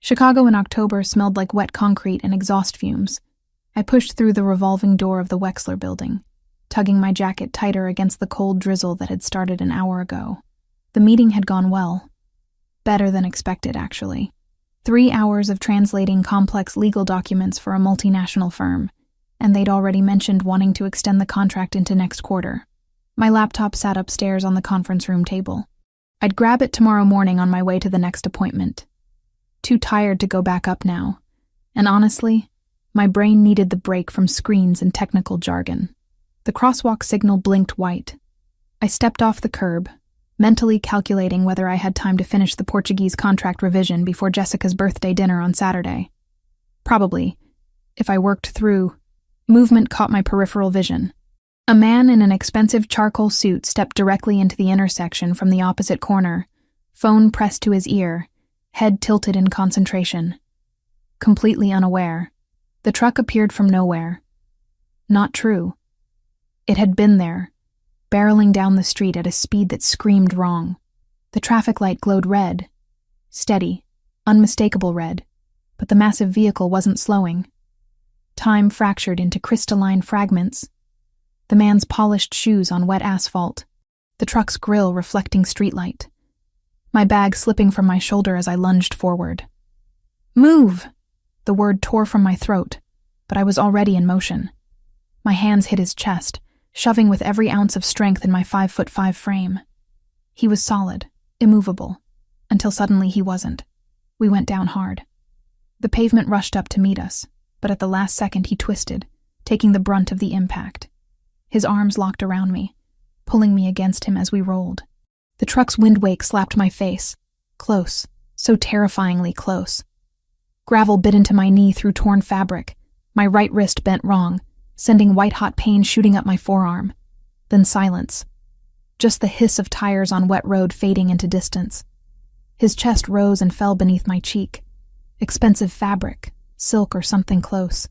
Chicago in October smelled like wet concrete and exhaust fumes. I pushed through the revolving door of the Wexler building, tugging my jacket tighter against the cold drizzle that had started an hour ago. The meeting had gone well. Better than expected, actually. 3 hours of translating complex legal documents for a multinational firm, and they'd already mentioned wanting to extend the contract into next quarter. My laptop sat upstairs on the conference room table. I'd grab it tomorrow morning on my way to the next appointment. Too tired to go back up now, and honestly, my brain needed the break from screens and technical jargon. The crosswalk signal blinked white. I stepped off the curb, mentally calculating whether I had time to finish the Portuguese contract revision before Jessica's birthday dinner on Saturday. Probably, if I worked through. Movement caught my peripheral vision. A man in an expensive charcoal suit stepped directly into the intersection from the opposite corner, phone pressed to his ear, head tilted in concentration. Completely unaware, the truck appeared from nowhere. Not true. It had been there, barreling down the street at a speed that screamed wrong. The traffic light glowed red. Steady, unmistakable red, but the massive vehicle wasn't slowing. Time fractured into crystalline fragments. The man's polished shoes on wet asphalt, the truck's grille reflecting streetlight. My bag slipping from my shoulder as I lunged forward. Move! The word tore from my throat, but I was already in motion. My hands hit his chest, shoving with every ounce of strength in my 5'5" frame. He was solid, immovable, until suddenly he wasn't. We went down hard. The pavement rushed up to meet us, but at the last second he twisted, taking the brunt of the impact. His arms locked around me, pulling me against him as we rolled. The truck's windwake slapped my face. Close, so terrifyingly close. Gravel bit into my knee through torn fabric. My right wrist bent wrong, sending white-hot pain shooting up my forearm. Then silence. Just the hiss of tires on wet road fading into distance. His chest rose and fell beneath my cheek. Expensive fabric, silk or something close.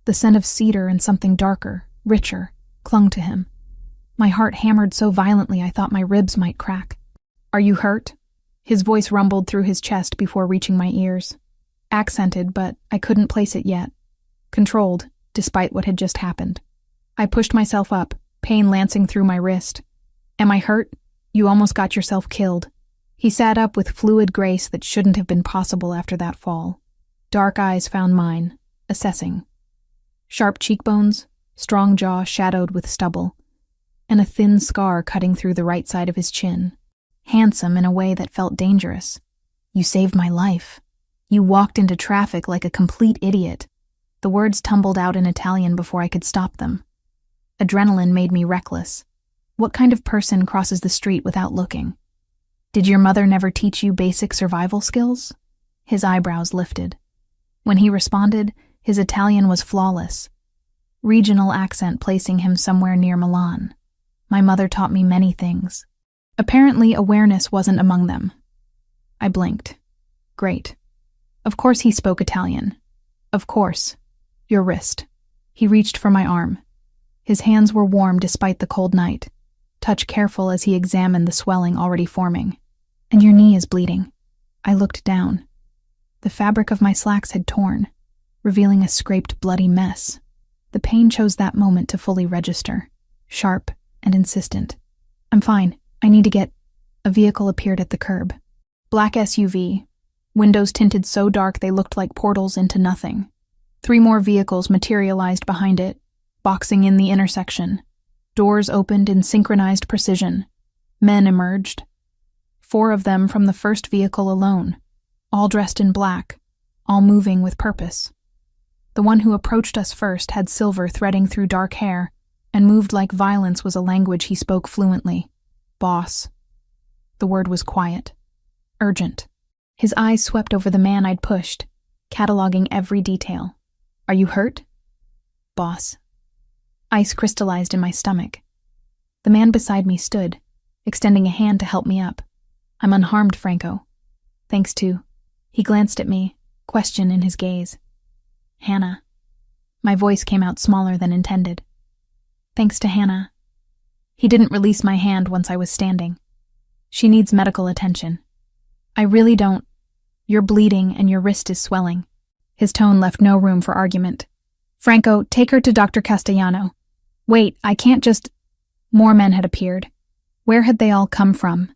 The scent of cedar and something darker, richer, clung to him. My heart hammered so violently I thought my ribs might crack. Are you hurt? His voice rumbled through his chest before reaching my ears. Accented, but I couldn't place it yet. Controlled, despite what had just happened. I pushed myself up, pain lancing through my wrist. Am I hurt? You almost got yourself killed. He sat up with fluid grace that shouldn't have been possible after that fall. Dark eyes found mine, assessing. Sharp cheekbones, strong jaw shadowed with stubble, and a thin scar cutting through the right side of his chin. Handsome in a way that felt dangerous. You saved my life. You walked into traffic like a complete idiot. The words tumbled out in Italian before I could stop them. Adrenaline made me reckless. What kind of person crosses the street without looking? Did your mother never teach you basic survival skills? His eyebrows lifted. When he responded, his Italian was flawless. Regional accent placing him somewhere near Milan. My mother taught me many things. Apparently, awareness wasn't among them. I blinked. Great. Of course he spoke Italian. Of course. Your wrist. He reached for my arm. His hands were warm despite the cold night, touch careful as he examined the swelling already forming. And your knee is bleeding. I looked down. The fabric of my slacks had torn, revealing a scraped, bloody mess. The pain chose that moment to fully register, sharp and insistent. I'm fine. I need to get... A vehicle appeared at the curb. Black SUV. Windows tinted so dark they looked like portals into nothing. 3 more vehicles materialized behind it, boxing in the intersection. Doors opened in synchronized precision. Men emerged. 4 of them from the first vehicle alone, all dressed in black, all moving with purpose. The one who approached us first had silver threading through dark hair, and moved like violence was a language he spoke fluently. Boss. The word was quiet. Urgent. His eyes swept over the man I'd pushed, cataloging every detail. Are you hurt? Boss. Ice crystallized in my stomach. The man beside me stood, extending a hand to help me up. I'm unharmed, Franco. Thanks to... He glanced at me, question in his gaze. Hannah. My voice came out smaller than intended. Thanks to Hannah. He didn't release my hand once I was standing. She needs medical attention. I really don't... You're bleeding and your wrist is swelling." His tone left no room for argument. "Franco, take her to Dr. Castellano." "Wait, I can't just—" More men had appeared. Where had they all come from?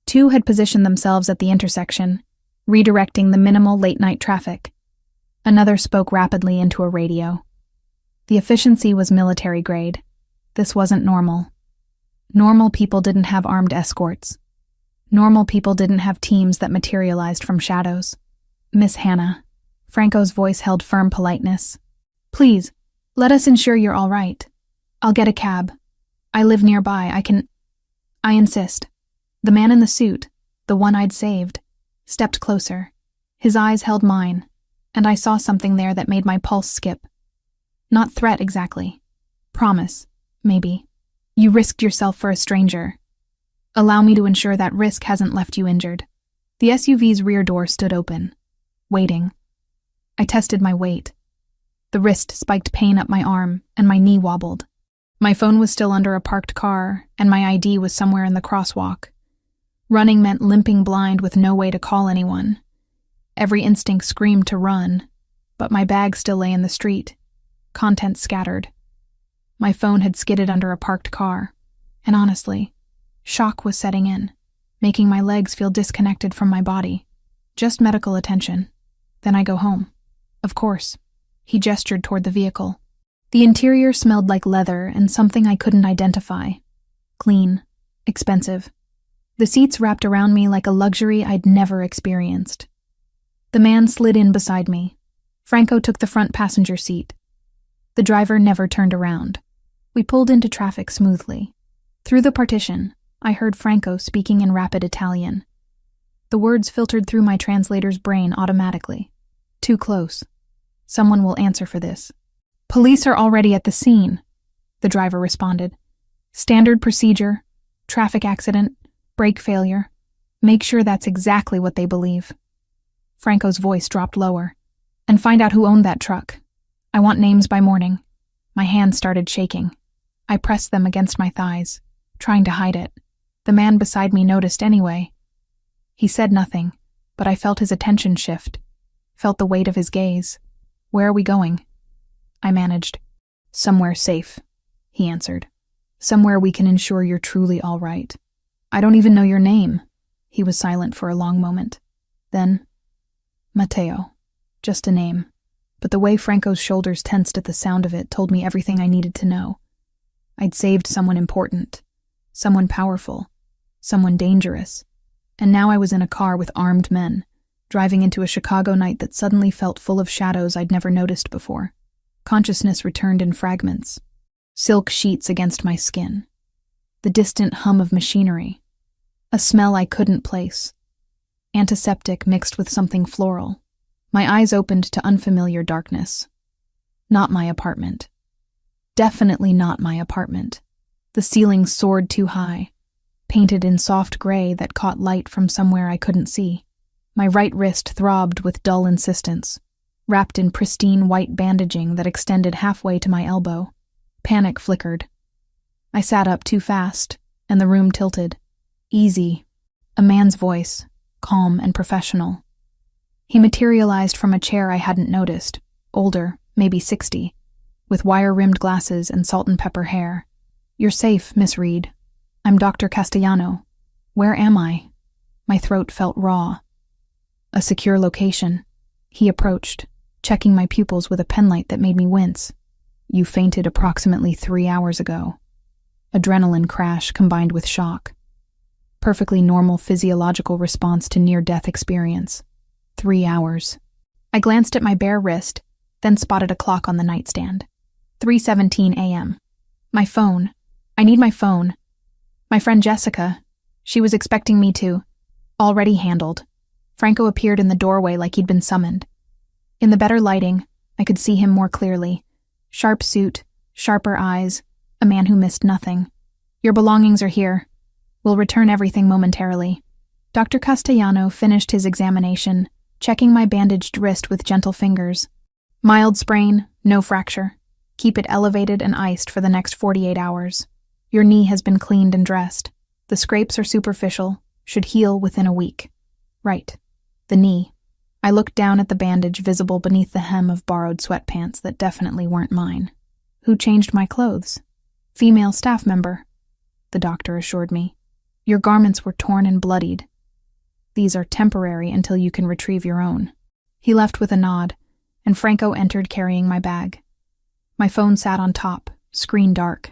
2 had positioned themselves at the intersection, redirecting the minimal late-night traffic. Another spoke rapidly into a radio. The efficiency was military grade. This wasn't normal. Normal people didn't have armed escorts. Normal people didn't have teams that materialized from shadows. "Miss Hannah," Franco's voice held firm politeness. "Please, let us ensure you're all right. I'll get a cab. I live nearby. I insist." The man in the suit, the one I'd saved, stepped closer. His eyes held mine, and I saw something there that made my pulse skip. Not threat exactly. Promise, maybe. "You risked yourself for a stranger. Allow me to ensure that risk hasn't left you injured." The SUV's rear door stood open, waiting. I tested my weight. The wrist spiked pain up my arm, and my knee wobbled. My phone was still under a parked car, and my ID was somewhere in the crosswalk. Running meant limping blind with no way to call anyone. Every instinct screamed to run, but my bag still lay in the street, contents scattered. My phone had skidded under a parked car, and honestly, shock was setting in, making my legs feel disconnected from my body. Just medical attention. Then I go home. Of course. He gestured toward the vehicle. The interior smelled like leather and something I couldn't identify. Clean. Expensive. The seats wrapped around me like a luxury I'd never experienced. The man slid in beside me. Franco took the front passenger seat. The driver never turned around. We pulled into traffic smoothly. Through the partition, I heard Franco speaking in rapid Italian. The words filtered through my translator's brain automatically. "Too close. Someone will answer for this." "Police are already at the scene," the driver responded. "Standard procedure, traffic accident, brake failure. Make sure that's exactly what they believe." Franco's voice dropped lower. "And find out who owned that truck. I want names by morning." My hands started shaking. I pressed them against my thighs, trying to hide it. The man beside me noticed anyway. He said nothing, but I felt his attention shift, felt the weight of his gaze. "Where are we going?" I managed. "Somewhere safe," he answered. "Somewhere we can ensure you're truly all right." "I don't even know your name." He was silent for a long moment. Then, "Matteo. Just a name." But the way Franco's shoulders tensed at the sound of it told me everything I needed to know. I'd saved someone important, someone powerful, someone dangerous, and now I was in a car with armed men, driving into a Chicago night that suddenly felt full of shadows I'd never noticed before. Consciousness returned in fragments, silk sheets against my skin, the distant hum of machinery, a smell I couldn't place, antiseptic mixed with something floral. My eyes opened to unfamiliar darkness. Not my apartment. Definitely not my apartment. The ceiling soared too high, painted in soft gray that caught light from somewhere I couldn't see. My right wrist throbbed with dull insistence, wrapped in pristine white bandaging that extended halfway to my elbow. Panic flickered. I sat up too fast, and the room tilted. "Easy." A man's voice, calm and professional. He materialized from a chair I hadn't noticed, older, maybe 60, with wire-rimmed glasses and salt and pepper hair. "You're safe, Miss Reed. I'm Dr. Castellano. Where am I?" My throat felt raw. "A secure location." He approached, checking my pupils with a penlight that made me wince. "You fainted approximately 3 hours ago." Adrenaline crash combined with shock. Perfectly normal physiological response to near-death experience. 3 hours. I glanced at my bare wrist, then spotted a clock on the nightstand. 3:17 a.m. My phone. I need my phone. My friend Jessica. She was expecting me to. Already handled. Franco appeared in the doorway like he'd been summoned. In the better lighting, I could see him more clearly. Sharp suit, sharper eyes, a man who missed nothing. "Your belongings are here. We'll return everything momentarily." Dr. Castellano finished his examination, checking my bandaged wrist with gentle fingers. "Mild sprain, no fracture. Keep it elevated and iced for the next 48 hours. Your knee has been cleaned and dressed. The scrapes are superficial, should heal within a week." Right. The knee. I looked down at the bandage visible beneath the hem of borrowed sweatpants that definitely weren't mine. Who changed my clothes? Female staff member, the doctor assured me. Your garments were torn and bloodied. These are temporary until you can retrieve your own. He left with a nod, and Franco entered carrying my bag. My phone sat on top, screen dark.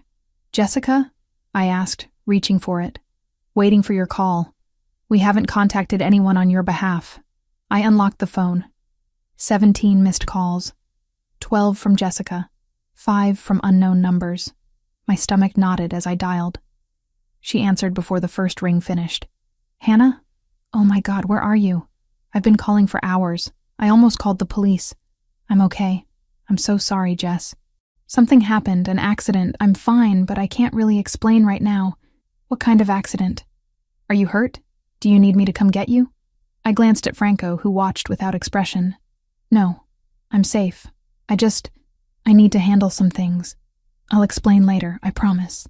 Jessica? I asked, reaching for it. Waiting for your call. We haven't contacted anyone on your behalf. I unlocked the phone. 17 missed calls. 12 from Jessica. 5 from unknown numbers. My stomach knotted as I dialed. She answered before the first ring finished. Hannah? Oh my God, where are you? I've been calling for hours. I almost called the police. I'm okay. I'm so sorry, Jess. Something happened, an accident. I'm fine, but I can't really explain right now. What kind of accident? Are you hurt? Do you need me to come get you? I glanced at Franco, who watched without expression. No, I'm safe. I need to handle some things. I'll explain later, I promise.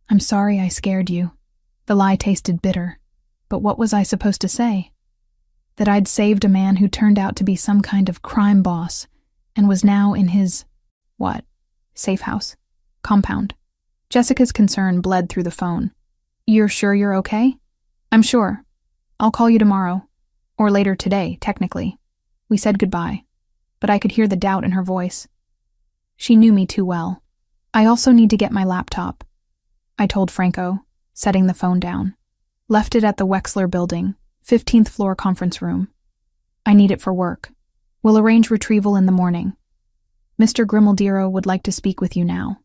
I'm sorry I scared you. The lie tasted bitter. But what was I supposed to say? That I'd saved a man who turned out to be some kind of crime boss and was now in his, what? Safe house? Compound. Jessica's concern bled through the phone. You're sure you're okay? I'm sure. I'll call you tomorrow. Or later today, technically. We said goodbye, but I could hear the doubt in her voice. She knew me too well. I also need to get my laptop, I told Franco, setting the phone down. Left it at the Wexler building, 15th floor conference room. I need it for work. We'll arrange retrieval in the morning. Mr. Grimaldiro would like to speak with you now.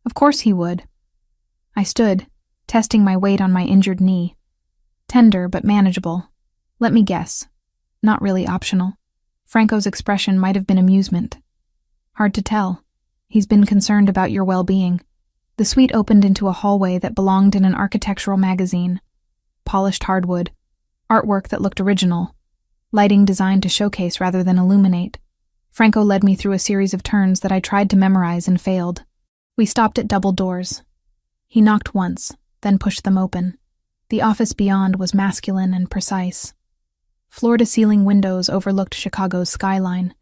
Of course he would. I stood, testing my weight on my injured knee. Tender but manageable. Let me guess. Not really optional. Franco's expression might have been amusement. Hard to tell. He's been concerned about your well-being. The suite opened into a hallway that belonged in an architectural magazine. Polished hardwood. Artwork that looked original. Lighting designed to showcase rather than illuminate. Franco led me through a series of turns that I tried to memorize and failed. We stopped at double doors. He knocked once, then pushed them open. The office beyond was masculine and precise. Floor-to-ceiling windows overlooked Chicago's skyline,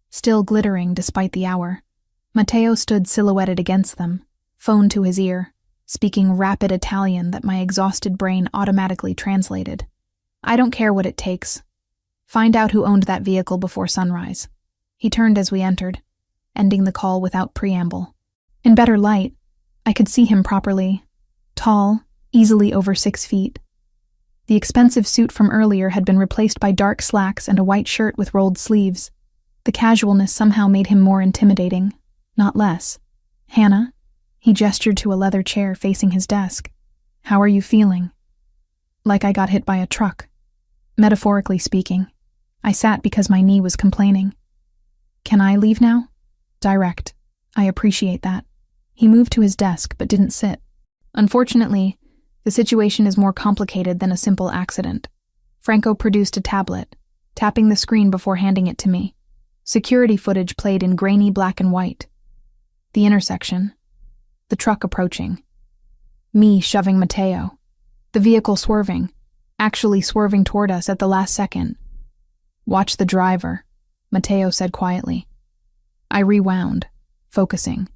still glittering despite the hour. Matteo stood silhouetted against them, phone to his ear, speaking rapid Italian that my exhausted brain automatically translated. I don't care what it takes. Find out who owned that vehicle before sunrise. He turned as we entered, ending the call without preamble. In better light, I could see him properly. Tall, easily over 6 feet. The expensive suit from earlier had been replaced by dark slacks and a white shirt with rolled sleeves. The casualness somehow made him more intimidating, not less. Hannah? He gestured to a leather chair facing his desk. How are you feeling? Like I got hit by a truck. Metaphorically speaking. I sat because my knee was complaining. Can I leave now? Direct. I appreciate that. He moved to his desk but didn't sit. Unfortunately, the situation is more complicated than a simple accident. Franco produced a tablet, tapping the screen before handing it to me. Security footage played in grainy black and white. The intersection. The truck approaching. Me shoving Matteo. The vehicle swerving, actually swerving toward us at the last second. Watch the driver, Matteo said quietly. I rewound, focusing.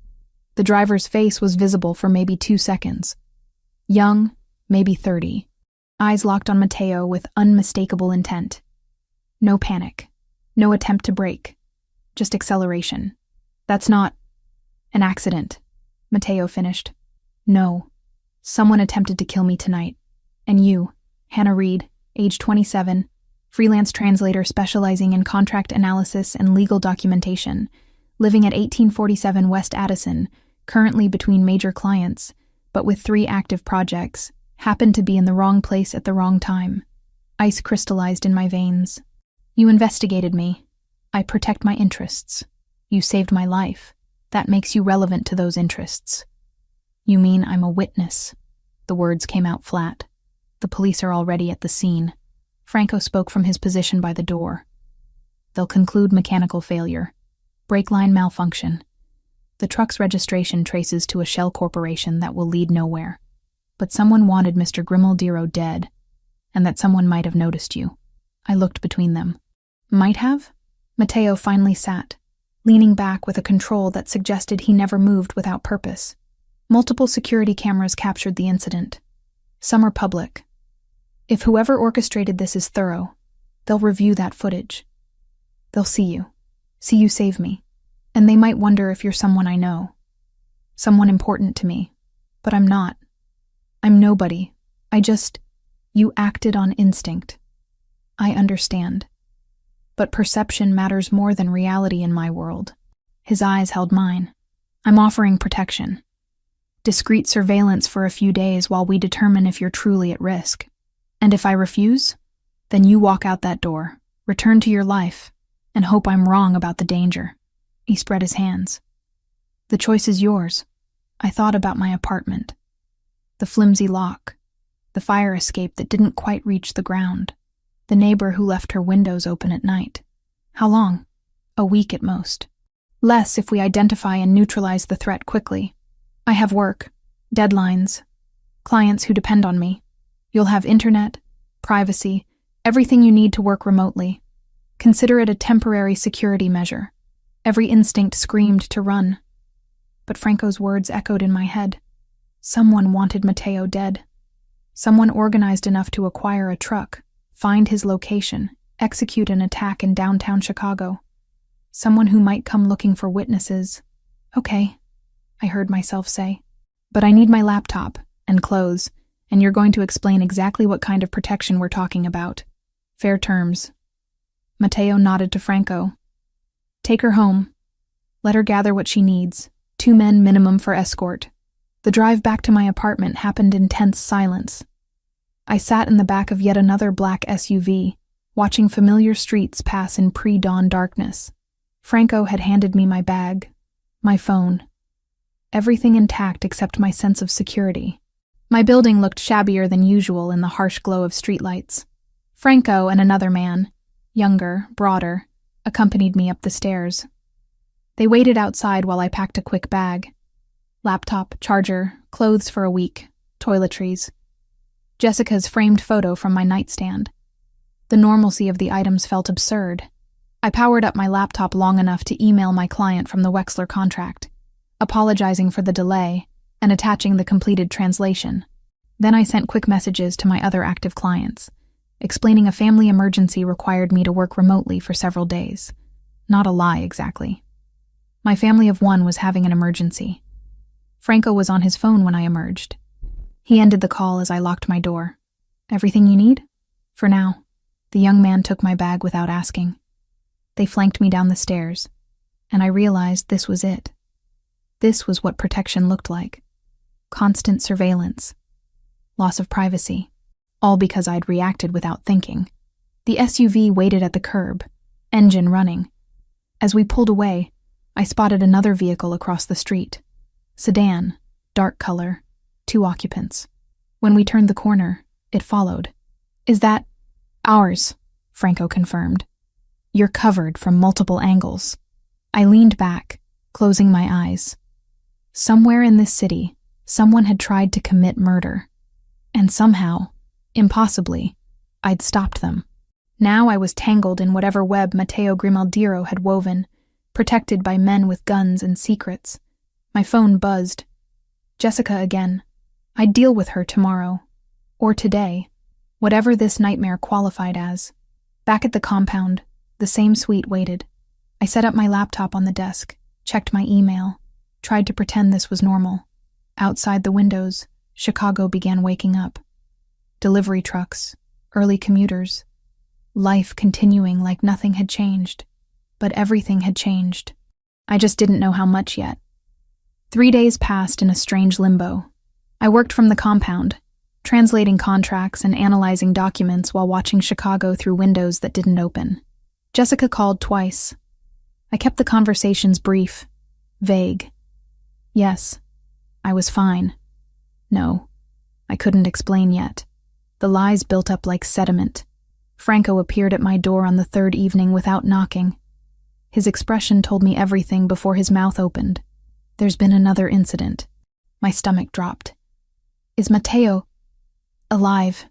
The driver's face was visible for maybe 2 seconds. Young, maybe 30. Eyes locked on Matteo with unmistakable intent. No panic. No attempt to brake. Just acceleration. That's not an accident, Matteo finished. No. Someone attempted to kill me tonight. And you, Hannah Reed, age 27, freelance translator specializing in contract analysis and legal documentation, living at 1847 West Addison, currently between major clients, but with 3 active projects, happened to be in the wrong place at the wrong time. Ice crystallized in my veins. You investigated me. I protect my interests. You saved my life. That makes you relevant to those interests. You mean I'm a witness? The words came out flat. The police are already at the scene. Franco spoke from his position by the door. They'll conclude mechanical failure. Brake line malfunction. The truck's registration traces to a shell corporation that will lead nowhere. But someone wanted Mr. Grimaldiro dead, and that someone might have noticed you. I looked between them. Might have? Matteo finally sat, leaning back with a control that suggested he never moved without purpose. Multiple security cameras captured the incident. Some are public. If whoever orchestrated this is thorough, they'll review that footage. They'll see you save me, and they might wonder if you're someone I know. Someone important to me. But I'm not. I'm nobody. You acted on instinct. I understand. But perception matters more than reality in my world. His eyes held mine. I'm offering protection. Discreet surveillance for a few days while we determine if you're truly at risk. And if I refuse, then you walk out that door, return to your life, and hope I'm wrong about the danger. He spread his hands. The choice is yours. I thought about my apartment. The flimsy lock. The fire escape that didn't quite reach the ground. The neighbor who left her windows open at night. How long? A week at most. Less if we identify and neutralize the threat quickly. I have work, deadlines, clients who depend on me. You'll have internet, privacy, everything you need to work remotely. Consider it a temporary security measure. Every instinct screamed to run. But Franco's words echoed in my head. Someone wanted Matteo dead. Someone organized enough to acquire a truck, find his location, execute an attack in downtown Chicago. Someone who might come looking for witnesses. Okay, I heard myself say. But I need my laptop and clothes, and you're going to explain exactly what kind of protection we're talking about. Fair terms. Matteo nodded to Franco. Take her home. Let her gather what she needs. 2 men minimum for escort. The drive back to my apartment happened in tense silence. I sat in the back of yet another black SUV, watching familiar streets pass in pre-dawn darkness. Franco had handed me my bag, my phone. Everything intact except my sense of security. My building looked shabbier than usual in the harsh glow of streetlights. Franco and another man, younger, broader, accompanied me up the stairs. They waited outside while I packed a quick bag. Laptop, charger, clothes for a week, toiletries. Jessica's framed photo from my nightstand. The normalcy of the items felt absurd. I powered up my laptop long enough to email my client from the Wexler contract, apologizing for the delay and attaching the completed translation. Then I sent quick messages to my other active clients, explaining a family emergency required me to work remotely for several days. Not a lie, exactly. My family of 1 was having an emergency. Franco was on his phone when I emerged. He ended the call as I locked my door. Everything you need? For now. The young man took my bag without asking. They flanked me down the stairs, and I realized this was it. This was what protection looked like. Constant surveillance. Loss of privacy. All because I'd reacted without thinking. The SUV waited at the curb, engine running. As we pulled away, I spotted another vehicle across the street. Sedan, dark color, 2 occupants. When we turned the corner, it followed. Is that ours? Franco confirmed. You're covered from multiple angles. I leaned back, closing my eyes. Somewhere in this city, someone had tried to commit murder. And somehow, impossibly, I'd stopped them. Now I was tangled in whatever web Matteo Grimaldiro had woven, protected by men with guns and secrets. My phone buzzed. Jessica again. I'd deal with her tomorrow. Or today. Whatever this nightmare qualified as. Back at the compound, the same suite waited. I set up my laptop on the desk, checked my email, tried to pretend this was normal. Outside the windows, Chicago began waking up. Delivery trucks, early commuters. Life continuing like nothing had changed. But everything had changed. I just didn't know how much yet. 3 days passed in a strange limbo. I worked from the compound, translating contracts and analyzing documents while watching Chicago through windows that didn't open. Jessica called twice. I kept the conversations brief, vague. Yes, I was fine. No, I couldn't explain yet. The lies built up like sediment. Franco appeared at my door on the 3rd evening without knocking. His expression told me everything before his mouth opened. There's been another incident. My stomach dropped. Is Matteo alive?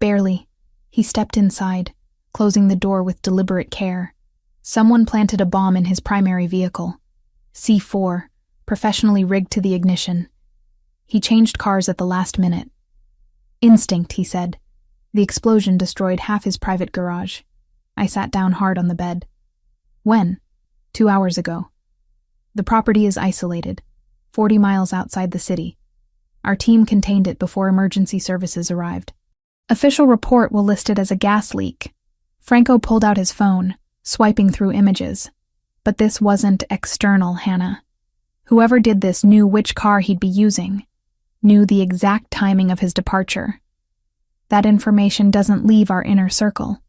Barely. He stepped inside, closing the door with deliberate care. Someone planted a bomb in his primary vehicle. C4, professionally rigged to the ignition. He changed cars at the last minute. Instinct, he said. The explosion destroyed half his private garage. I sat down hard on the bed. When? 2 hours ago. The property is isolated, 40 miles outside the city. Our team contained it before emergency services arrived. Official report will list it as a gas leak. Franco pulled out his phone, swiping through images. But this wasn't external, Hannah. Whoever did this knew which car he'd be using, knew the exact timing of his departure. That information doesn't leave our inner circle.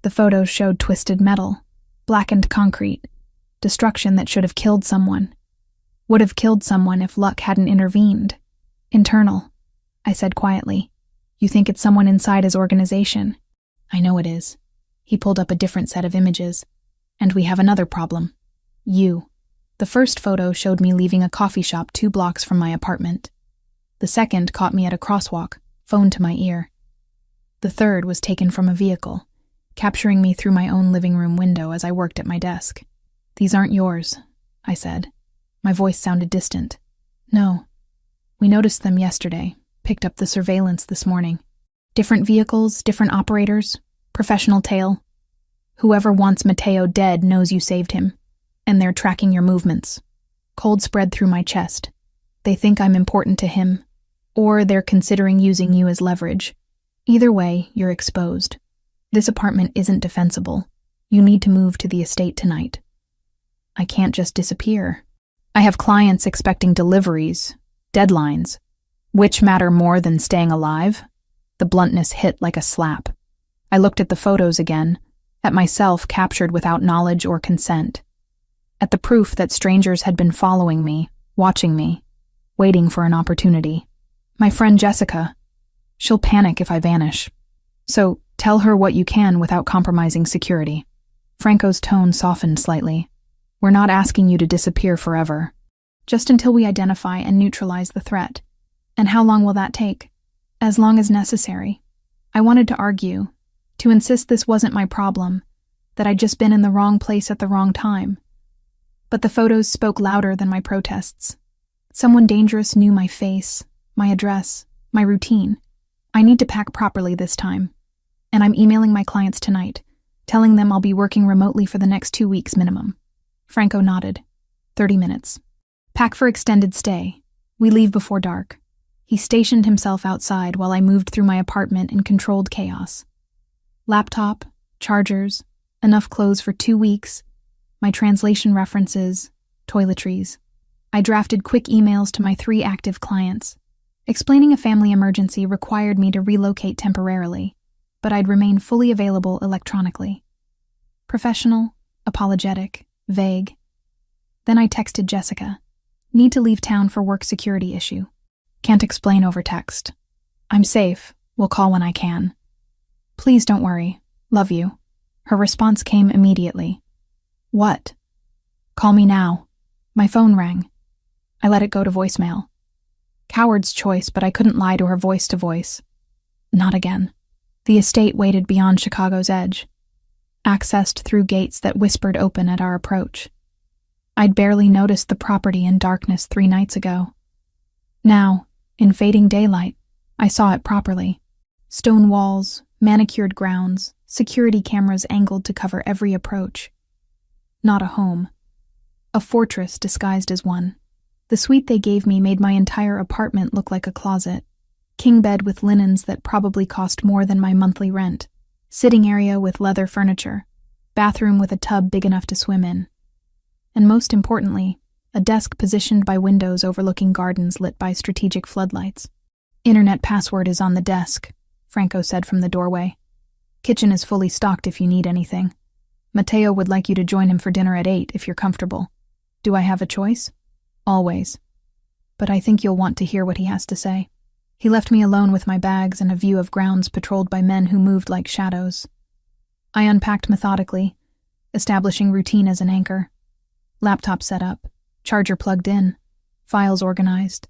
The photos showed twisted metal, blackened concrete, destruction that should have killed someone. Would have killed someone if luck hadn't intervened. Internal, I said quietly. You think it's someone inside his organization? I know it is. He pulled up a different set of images. And we have another problem. You. The first photo showed me leaving a coffee shop 2 blocks from my apartment. The second caught me at a crosswalk, phone to my ear. The third was taken from a vehicle, capturing me through my own living room window as I worked at my desk. These aren't yours, I said. My voice sounded distant. No. We noticed them yesterday, picked up the surveillance this morning. Different vehicles, different operators, professional tale. Whoever wants Mateo dead knows you saved him, and they're tracking your movements. Cold spread through my chest. They think I'm important to him, or they're considering using you as leverage. Either way, you're exposed. This apartment isn't defensible. You need to move to the estate tonight. I can't just disappear. I have clients expecting deliveries, deadlines. Which matter more than staying alive? The bluntness hit like a slap. I looked at the photos again, at myself captured without knowledge or consent, at the proof that strangers had been following me, watching me, waiting for an opportunity. My friend Jessica, she'll panic if I vanish. So tell her what you can without compromising security. Franco's tone softened slightly. We're not asking you to disappear forever, just until we identify and neutralize the threat. And how long will that take? As long as necessary. I wanted to argue, to insist this wasn't my problem, that I'd just been in the wrong place at the wrong time. But the photos spoke louder than my protests. Someone dangerous knew my face, my address, my routine. I need to pack properly this time. And I'm emailing my clients tonight, telling them I'll be working remotely for the next 2 weeks minimum. Franco nodded. 30 minutes. Pack for extended stay. We leave before dark. He stationed himself outside while I moved through my apartment in controlled chaos. Laptop, chargers, enough clothes for 2 weeks, my translation references, toiletries. I drafted quick emails to my 3 active clients. Explaining a family emergency required me to relocate temporarily, but I'd remain fully available electronically. Professional, apologetic, vague. Then I texted Jessica. Need to leave town for work security issue. Can't explain over text. I'm safe. Will call when I can. Please don't worry. Love you. Her response came immediately. What? Call me now. My phone rang. I let it go to voicemail. Coward's choice, but I couldn't lie to her voice to voice. Not again. The estate waited beyond Chicago's edge, accessed through gates that whispered open at our approach. I'd barely noticed the property in darkness 3 nights ago. Now, in fading daylight, I saw it properly. Stone walls, manicured grounds, security cameras angled to cover every approach. Not a home. A fortress disguised as one. The suite they gave me made my entire apartment look like a closet. King bed with linens that probably cost more than my monthly rent. Sitting area with leather furniture. Bathroom with a tub big enough to swim in. And most importantly, a desk positioned by windows overlooking gardens lit by strategic floodlights. Internet password is on the desk, Franco said from the doorway. Kitchen is fully stocked if you need anything. Mateo would like you to join him for dinner at 8 if you're comfortable. Do I have a choice? Always. But I think you'll want to hear what he has to say. He left me alone with my bags and a view of grounds patrolled by men who moved like shadows. I unpacked methodically, establishing routine as an anchor. Laptop set up, charger plugged in, files organized.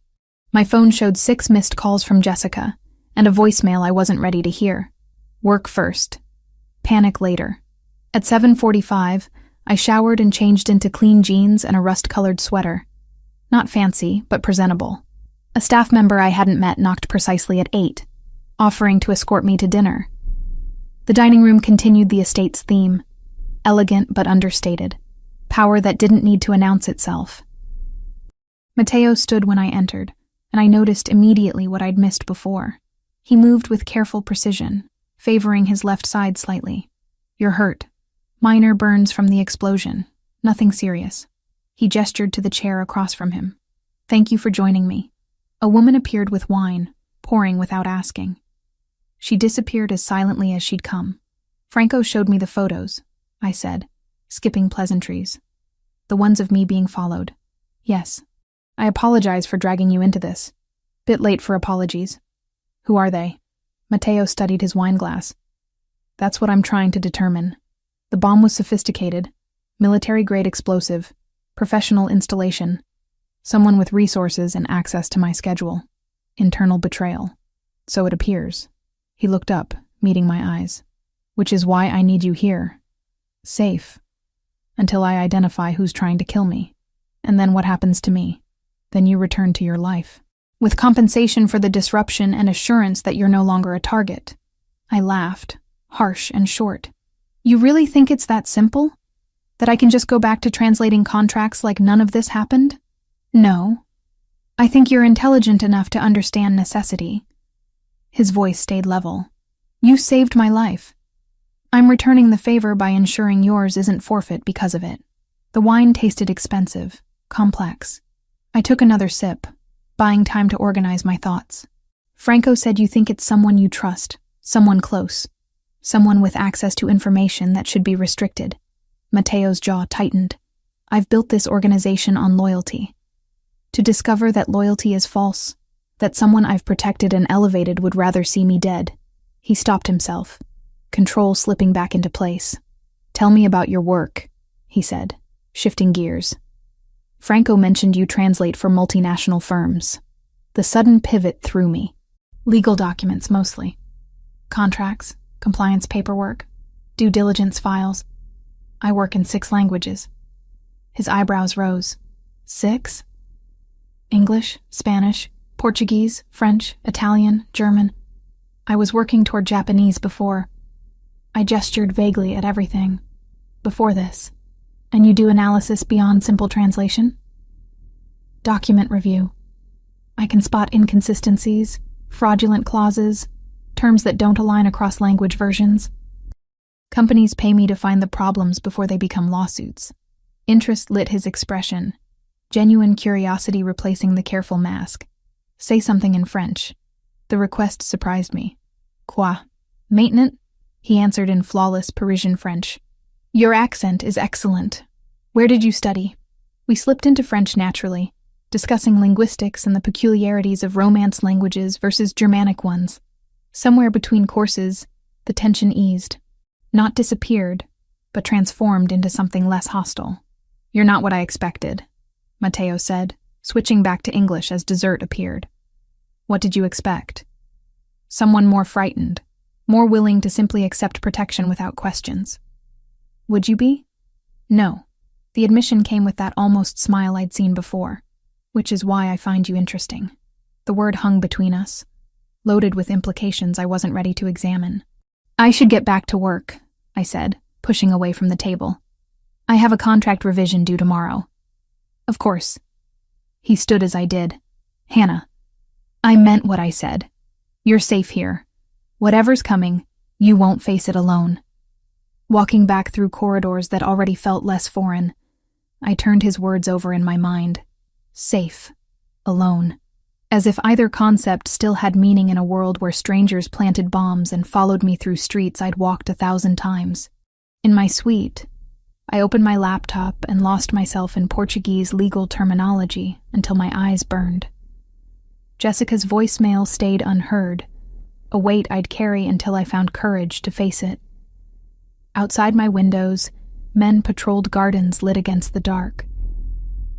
My phone showed 6 missed calls from Jessica, and a voicemail I wasn't ready to hear. Work first. Panic later. At 7:45, I showered and changed into clean jeans and a rust-colored sweater. Not fancy, but presentable. A staff member I hadn't met knocked precisely at 8, offering to escort me to dinner. The dining room continued the estate's theme, elegant but understated, power that didn't need to announce itself. Matteo stood when I entered, and I noticed immediately what I'd missed before. He moved with careful precision, favoring his left side slightly. "You're hurt. Minor burns from the explosion. Nothing serious." He gestured to the chair across from him. "Thank you for joining me." A woman appeared with wine, pouring without asking. She disappeared as silently as she'd come. "Franco showed me the photos," I said, skipping pleasantries. "The ones of me being followed." "Yes. I apologize for dragging you into this. Bit late for apologies." "Who are they?" Matteo studied his wine glass. "That's what I'm trying to determine. The bomb was sophisticated, military-grade explosive, professional installation, someone with resources and access to my schedule. Internal betrayal. So it appears." He looked up, meeting my eyes. "Which is why I need you here. Safe. Until I identify who's trying to kill me. And then what happens to me? Then you return to your life. With compensation for the disruption and assurance that you're no longer a target." I laughed, harsh and short. "You really think it's that simple? That I can just go back to translating contracts like none of this happened?" "No. I think you're intelligent enough to understand necessity." His voice stayed level. "You saved my life. I'm returning the favor by ensuring yours isn't forfeit because of it." The wine tasted expensive, complex. I took another sip, buying time to organize my thoughts. "Franco said you think it's someone you trust, someone close, someone with access to information that should be restricted." Matteo's jaw tightened. "I've built this organization on loyalty. To discover that loyalty is false, that someone I've protected and elevated would rather see me dead." He stopped himself, control slipping back into place. "Tell me about your work," he said, shifting gears. "Franco mentioned you translate for multinational firms." The sudden pivot threw me. "Legal documents, mostly. Contracts, compliance paperwork, due diligence files. I work in 6 languages." His eyebrows rose. 6? English, Spanish, Portuguese, French, Italian, German. I was working toward Japanese before. I gestured vaguely at everything. "Before this. And you do analysis beyond simple translation?" "Document review. I can spot inconsistencies, fraudulent clauses, terms that don't align across language versions. Companies pay me to find the problems before they become lawsuits." Interest lit his expression, genuine curiosity replacing the careful mask. "Say something in French." The request surprised me. "Quoi? Maintenant?" He answered in flawless Parisian French. "Your accent is excellent. Where did you study?" We slipped into French naturally, discussing linguistics and the peculiarities of Romance languages versus Germanic ones. Somewhere between courses, the tension eased. Not disappeared, but transformed into something less hostile. "You're not what I expected," Matteo said, switching back to English as dessert appeared. "What did you expect?" "Someone more frightened, more willing to simply accept protection without questions." "Would you be?" "No." The admission came with that almost smile I'd seen before. "Which is why I find you interesting." The word hung between us, loaded with implications I wasn't ready to examine. "I should get back to work," I said, pushing away from the table. "I have a contract revision due tomorrow." "Of course." He stood as I did. "Hannah, I meant what I said. You're safe here. Whatever's coming, you won't face it alone." Walking back through corridors that already felt less foreign, I turned his words over in my mind. Safe. Alone. As if either concept still had meaning in a world where strangers planted bombs and followed me through streets I'd walked 1,000 times. In my suite, I opened my laptop and lost myself in Portuguese legal terminology until my eyes burned. Jessica's voicemail stayed unheard, a weight I'd carry until I found courage to face it. Outside my windows, men patrolled gardens lit against the dark.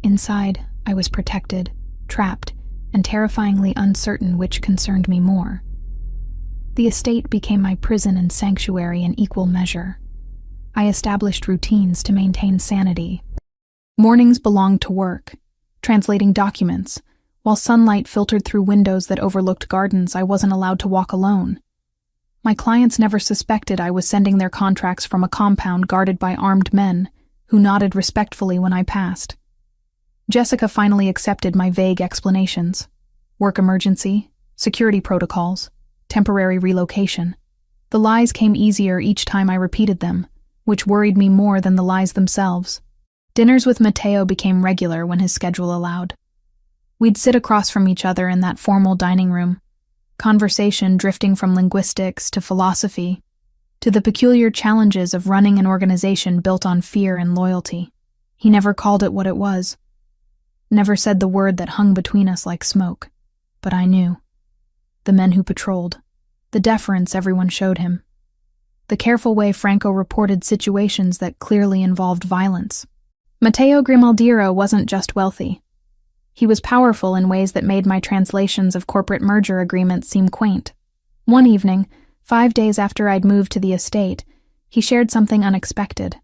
Inside, I was protected, trapped, and terrifyingly uncertain which concerned me more. The estate became my prison and sanctuary in equal measure. I established routines to maintain sanity. Mornings belonged to work, translating documents. While sunlight filtered through windows that overlooked gardens, I wasn't allowed to walk alone. My clients never suspected I was sending their contracts from a compound guarded by armed men, who nodded respectfully when I passed. Jessica finally accepted my vague explanations. Work emergency, security protocols, temporary relocation. The lies came easier each time I repeated them, which worried me more than the lies themselves. Dinners with Matteo became regular when his schedule allowed. We'd sit across from each other in that formal dining room, conversation drifting from linguistics to philosophy, to the peculiar challenges of running an organization built on fear and loyalty. He never called it what it was, never said the word that hung between us like smoke, but I knew. The men who patrolled, the deference everyone showed him, the careful way Franco reported situations that clearly involved violence. Matteo Grimaldiro wasn't just wealthy. He was powerful in ways that made my translations of corporate merger agreements seem quaint. One evening, 5 days after I'd moved to the estate, he shared something unexpected.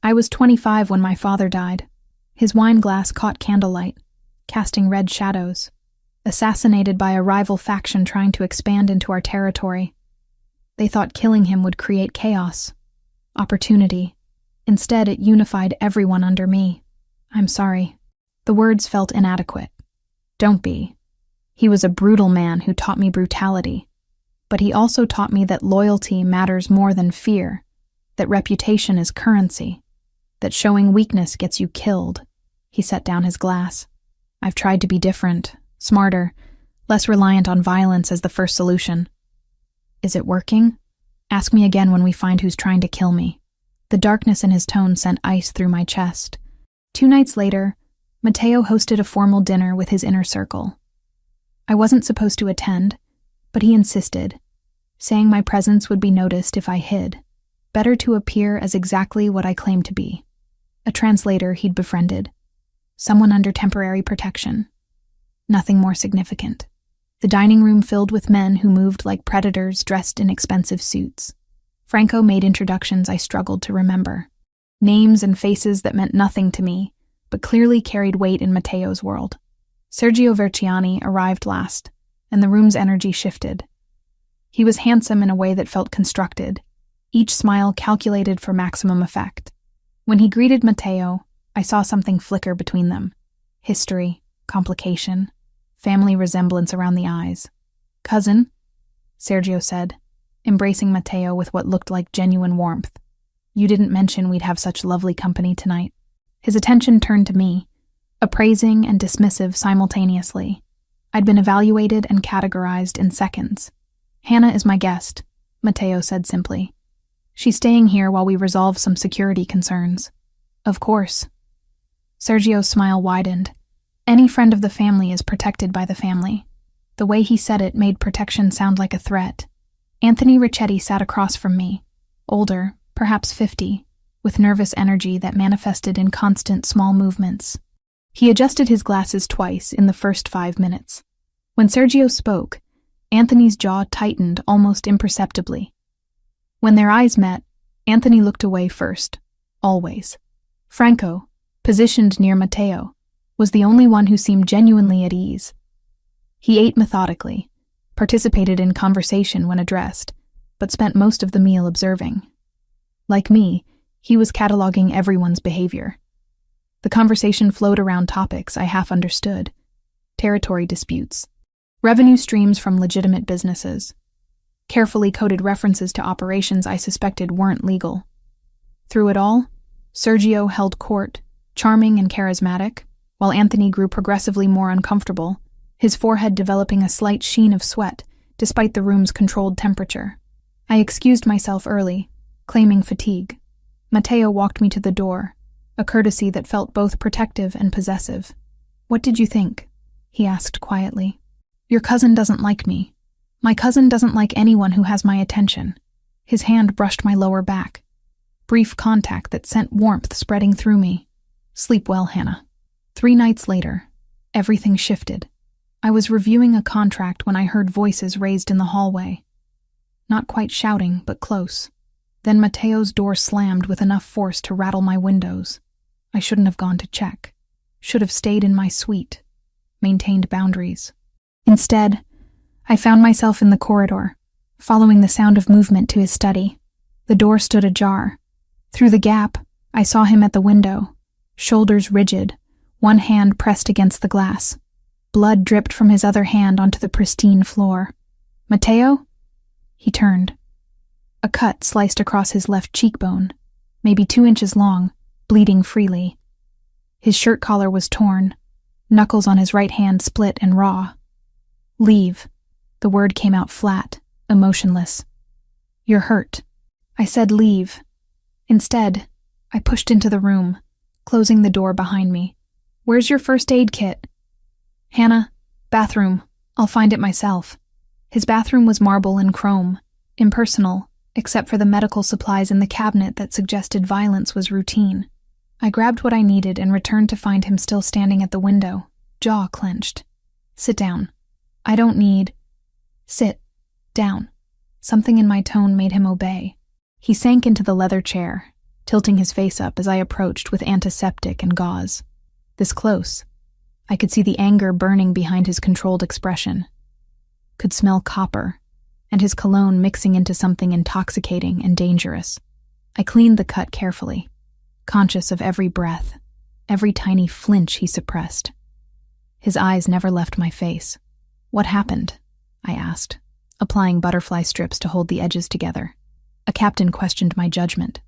I was 25 when my father died. His wine glass caught candlelight, casting red shadows. Assassinated by a rival faction trying to expand into our territory. They thought killing him would create chaos, opportunity. Instead, it unified everyone under me. I'm sorry. The words felt inadequate. Don't be. He was a brutal man who taught me brutality. But he also taught me that loyalty matters more than fear, that reputation is currency, that showing weakness gets you killed. He set down his glass. I've tried to be different, smarter, less reliant on violence as the first solution. Is it working? Ask me again when we find who's trying to kill me. The darkness in his tone sent ice through my chest. 2 nights later, Matteo hosted a formal dinner with his inner circle. I wasn't supposed to attend, but he insisted, saying my presence would be noticed if I hid. Better to appear as exactly what I claimed to be. A translator he'd befriended. Someone under temporary protection. Nothing more significant. The dining room filled with men who moved like predators dressed in expensive suits. Franco made introductions I struggled to remember. Names and faces that meant nothing to me, but clearly carried weight in Matteo's world. Sergio Verciani arrived last, and the room's energy shifted. He was handsome in a way that felt constructed, each smile calculated for maximum effect. When he greeted Matteo, I saw something flicker between them. History, complication, family resemblance around the eyes. "Cousin," Sergio said, embracing Matteo with what looked like genuine warmth. "You didn't mention we'd have such lovely company tonight." His attention turned to me, appraising and dismissive simultaneously. I'd been evaluated and categorized in seconds. "Hannah is my guest," Matteo said simply. "She's staying here while we resolve some security concerns." "Of course." Sergio's smile widened. "Any friend of the family is protected by the family." The way he said it made protection sound like a threat. Anthony Ricchetti sat across from me, older, perhaps 50, with nervous energy that manifested in constant small movements. He adjusted his glasses twice in the first 5 minutes. When Sergio spoke, Anthony's jaw tightened almost imperceptibly. When their eyes met, Anthony looked away first, always. Franco, positioned near Matteo, was the only one who seemed genuinely at ease. He ate methodically, participated in conversation when addressed, but spent most of the meal observing. Like me, he was cataloging everyone's behavior. The conversation flowed around topics I half understood. Territory disputes, revenue streams from legitimate businesses, carefully coded references to operations I suspected weren't legal. Through it all, Sergio held court, charming and charismatic, while Anthony grew progressively more uncomfortable, his forehead developing a slight sheen of sweat despite the room's controlled temperature. I excused myself early, claiming fatigue. Matteo walked me to the door, a courtesy that felt both protective and possessive. "What did you think?" he asked quietly. "Your cousin doesn't like me. My cousin doesn't like anyone who has my attention." His hand brushed my lower back. Brief contact that sent warmth spreading through me. "Sleep well, Hannah." 3 nights later, everything shifted. I was reviewing a contract when I heard voices raised in the hallway. not quite shouting, but close. Then Mateo's door slammed with enough force to rattle my windows. I shouldn't have gone to check. Should have stayed in my suite. Maintained boundaries. Instead, I found myself in the corridor, following the sound of movement to his study. The door stood ajar. Through the gap, I saw him at the window, shoulders rigid, one hand pressed against the glass. Blood dripped from his other hand onto the pristine floor. "Mateo?" He turned. A cut sliced across his left cheekbone, maybe 2 inches long, bleeding freely. His shirt collar was torn, knuckles on his right hand split and raw. "Leave." The word came out flat, emotionless. "You're hurt." I said leave. Instead, I pushed into the room, closing the door behind me. "Where's your first aid kit?" "Hannah, bathroom. I'll find it myself." His bathroom was marble and chrome, impersonal, except for the medical supplies in the cabinet that suggested violence was routine. I grabbed what I needed and returned to find him still standing at the window, jaw clenched. "Sit down." "I don't need—" "Sit. Down." Something in my tone made him obey. He sank into the leather chair, tilting his face up as I approached with antiseptic and gauze. This close, I could see the anger burning behind his controlled expression. Could smell copper, and his cologne mixing into something intoxicating and dangerous. I cleaned the cut carefully, conscious of every breath, every tiny flinch he suppressed. His eyes never left my face. "What happened?" I asked, applying butterfly strips to hold the edges together. A captain questioned my judgment,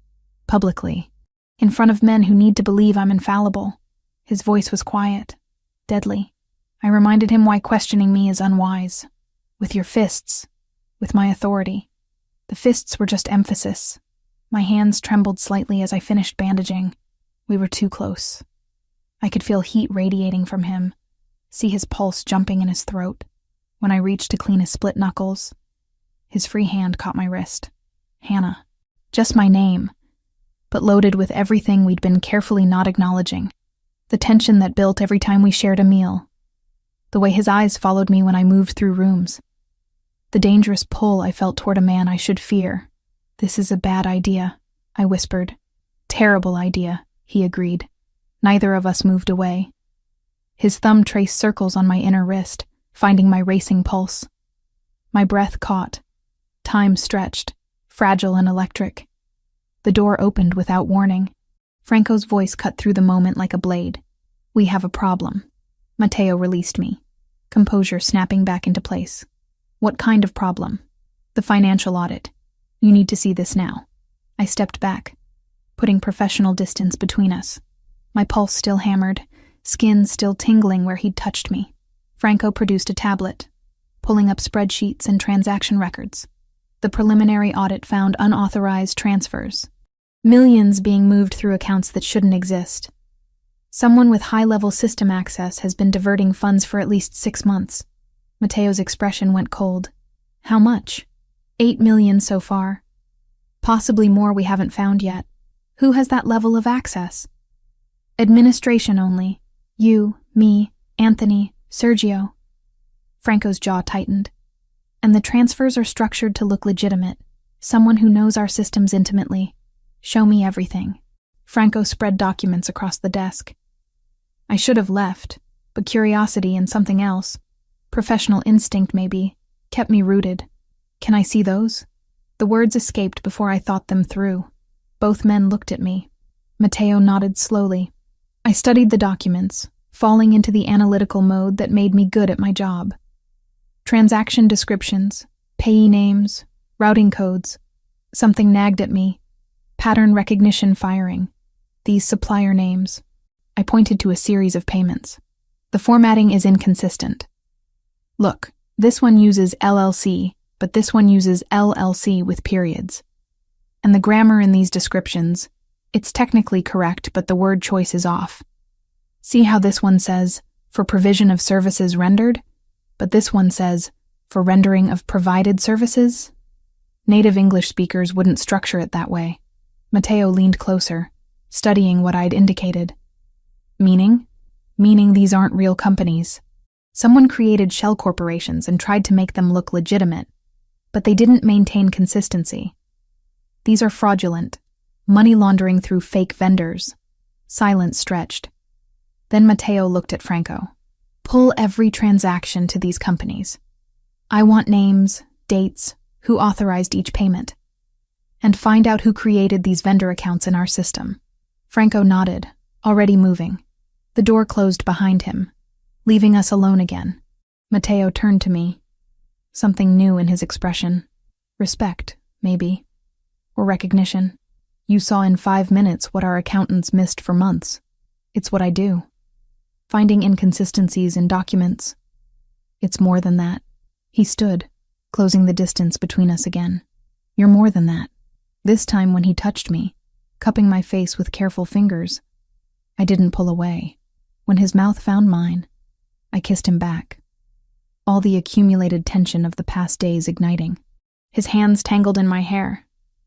publicly, in front of men who need to believe I'm infallible. His voice was quiet, deadly. I reminded him why questioning me is unwise. "With your fists, with my authority." The fists were just emphasis. My hands trembled slightly as I finished bandaging. We were too close. I could feel heat radiating from him, see his pulse jumping in his throat. When I reached to clean his split knuckles, his free hand caught my wrist. Hannah. Just my name, but loaded with everything we'd been carefully not acknowledging. The tension that built every time we shared a meal. The way his eyes followed me when I moved through rooms. The dangerous pull I felt toward a man I should fear. "This is a bad idea," I whispered. "Terrible idea," he agreed. Neither of us moved away. His thumb traced circles on my inner wrist, finding my racing pulse. My breath caught. Time stretched, fragile and electric. The door opened without warning. Franco's voice cut through the moment like a blade. "We have a problem." Mateo released me, composure snapping back into place. "What kind of problem?" "The financial audit. You need to see this now." I stepped back, putting professional distance between us. My pulse still hammered, skin still tingling where he'd touched me. Franco produced a tablet, pulling up spreadsheets and transaction records. The preliminary audit found unauthorized transfers, millions being moved through accounts that shouldn't exist. Someone with high-level system access has been diverting funds for at least 6 months. Mateo's expression went cold. "How much?" 8 million so far. Possibly more we haven't found yet. Who has that level of access? Administration only. You, me, Anthony, Sergio. Franco's jaw tightened. And the transfers are structured to look legitimate. Someone who knows our systems intimately. "Show me everything." Franco spread documents across the desk. I should have left, but curiosity and something else, professional instinct maybe, kept me rooted. "Can I see those?" The words escaped before I thought them through. Both men looked at me. Mateo nodded slowly. I studied the documents, falling into the analytical mode that made me good at my job. Transaction descriptions, payee names, routing codes. Something nagged at me. Pattern recognition firing. These supplier names. I pointed to a series of payments. The formatting is inconsistent. "Look, this one uses LLC, but this one uses LLC with periods. And the grammar in these descriptions, it's technically correct, but the word choice is off. See how this one says, for provision of services rendered, but this one says, for rendering of provided services? Native English speakers wouldn't structure it that way." Mateo leaned closer, studying what I'd indicated. "Meaning? Meaning these aren't real companies. Someone created shell corporations and tried to make them look legitimate. but they didn't maintain consistency. These are fraudulent, money laundering through fake vendors. Silence stretched. Then Matteo looked at Franco. Pull every transaction to these companies. I want names, dates, who authorized each payment, and find out who created these vendor accounts in our system. Franco nodded, already moving. The door closed behind him, leaving us alone again. Matteo turned to me. Something new in his expression. Respect, maybe. Or recognition. You saw in 5 minutes what our accountants missed for months. It's what I do. Finding inconsistencies in documents. It's more than that. He stood, closing the distance between us again. You're more than that. This time when he touched me, cupping my face with careful fingers, I didn't pull away. When his mouth found mine, I kissed him back. All the accumulated tension of the past days igniting. His hands tangled in my hair.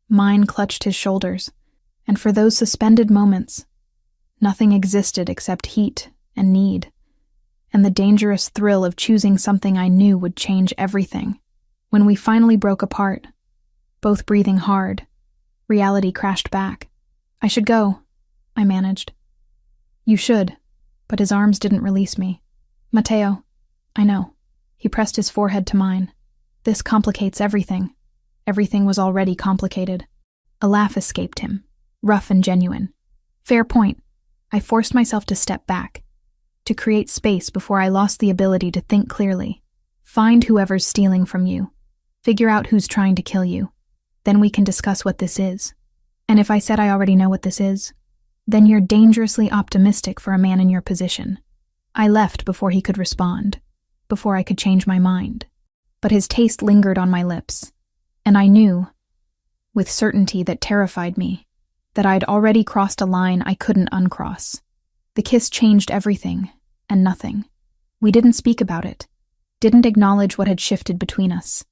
Mine clutched his shoulders, and for those suspended moments, nothing existed except heat and need, and the dangerous thrill of choosing something I knew would change everything. When we finally broke apart, both breathing hard, reality crashed back. I should go, I managed. You should, but his arms didn't release me. Matteo, I know. He pressed his forehead to mine. This complicates everything. Everything was already complicated. A laugh escaped him, rough and genuine. Fair point. I forced myself to step back, to create space before I lost the ability to think clearly. Find whoever's stealing from you. Figure out who's trying to kill you. Then we can discuss what this is. And if I said I already know what this is, then you're dangerously optimistic for a man in your position. I left before he could respond, before I could change my mind. But his taste lingered on my lips, and I knew, with certainty that terrified me, that I'd already crossed a line I couldn't uncross. The kiss changed everything, and nothing. We didn't speak about it, didn't acknowledge what had shifted between us.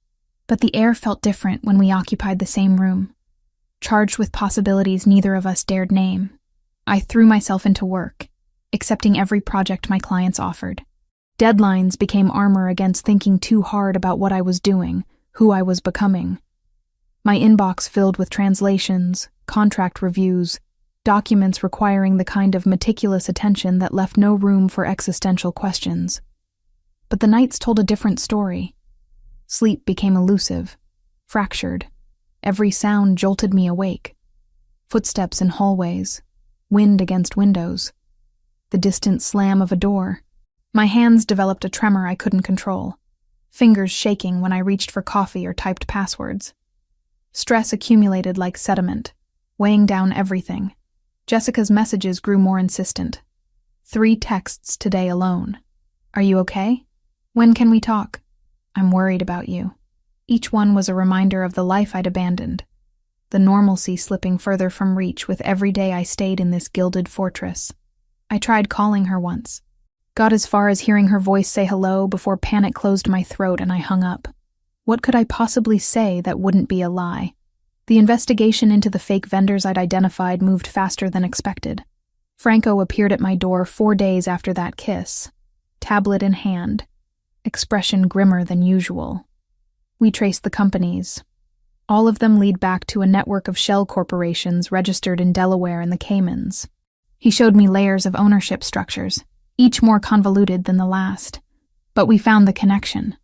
But the air felt different when we occupied the same room, charged with possibilities neither of us dared name. I threw myself into work, accepting every project my clients offered. Deadlines became armor against thinking too hard about what I was doing, who I was becoming. My inbox filled with translations, contract reviews, documents requiring the kind of meticulous attention that left no room for existential questions. But the nights told a different story. Sleep became elusive, fractured. Every sound jolted me awake. Footsteps in hallways, wind against windows, the distant slam of a door. My hands developed a tremor I couldn't control, fingers shaking when I reached for coffee or typed passwords. Stress accumulated like sediment, weighing down everything. Jessica's messages grew more insistent. 3 texts today alone. Are you okay? When can we talk? I'm worried about you. Each one was a reminder of the life I'd abandoned, the normalcy slipping further from reach with every day I stayed in this gilded fortress. I tried calling her once. Got as far as hearing her voice say hello before panic closed my throat and I hung up. What could I possibly say that wouldn't be a lie? The investigation into the fake vendors I'd identified moved faster than expected. Franco appeared at my door 4 days after that kiss, tablet in hand, expression grimmer than usual. We traced the companies. All of them lead back to a network of shell corporations registered in Delaware and the Caymans. He showed me layers of ownership structures, each more convoluted than the last. But we found the connection.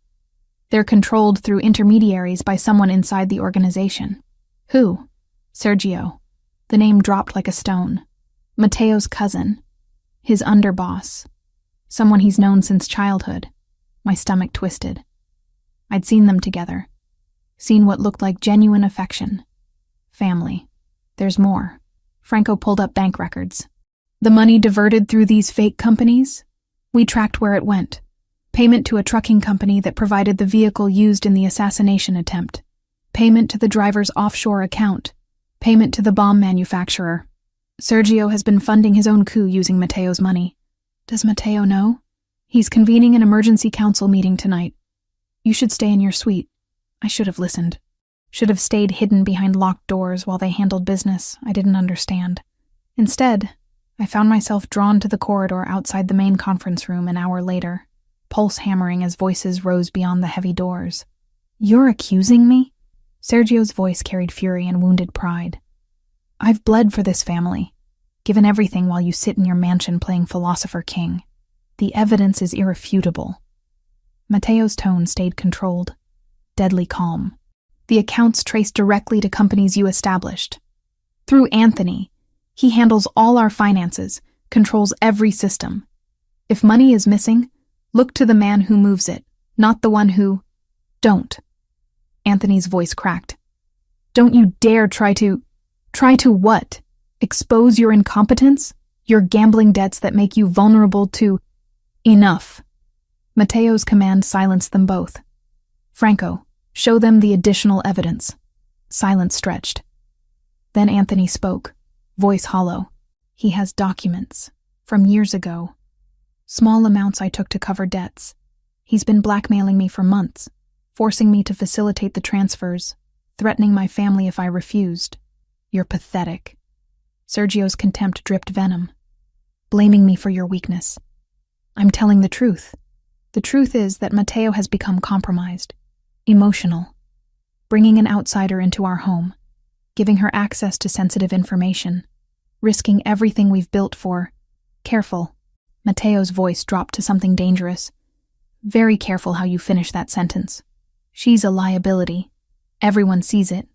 They're controlled through intermediaries by someone inside the organization. Who? Sergio. The name dropped like a stone. Matteo's cousin. His underboss. Someone he's known since childhood. My stomach twisted. I'd seen them together. Seen what looked like genuine affection. Family. There's more. Franco pulled up bank records. The money diverted through these fake companies? We tracked where it went. Payment to a trucking company that provided the vehicle used in the assassination attempt. Payment to the driver's offshore account. Payment to the bomb manufacturer. Sergio has been funding his own coup using Matteo's money. Does Matteo know? He's convening an emergency council meeting tonight. You should stay in your suite. I should have listened. Should have stayed hidden behind locked doors while they handled business I didn't understand. Instead, I found myself drawn to the corridor outside the main conference room an hour later, pulse hammering as voices rose beyond the heavy doors. You're accusing me? Sergio's voice carried fury and wounded pride. I've bled for this family, given everything while you sit in your mansion playing philosopher king. The evidence is irrefutable. Mateo's tone stayed controlled, deadly calm. The accounts traced directly to companies you established. Through Anthony, he handles all our finances, controls every system. If money is missing, look to the man who moves it, not the one who... Don't. Anthony's voice cracked. Don't you dare try to what? Expose your incompetence? Your gambling debts that make you vulnerable to... Enough. Mateo's command silenced them both. Franco, show them the additional evidence. Silence stretched. Then Anthony spoke, voice hollow. He has documents. From years ago. Small amounts I took to cover debts. He's been blackmailing me for months, forcing me to facilitate the transfers, threatening my family if I refused. You're pathetic. Sergio's contempt dripped venom. Blaming me for your weakness. I'm telling the truth. The truth is that Mateo has become compromised, emotional, bringing an outsider into our home, giving her access to sensitive information, risking everything we've built for. Careful. Mateo's voice dropped to something dangerous. Very careful how you finish that sentence. She's a liability. Everyone sees it.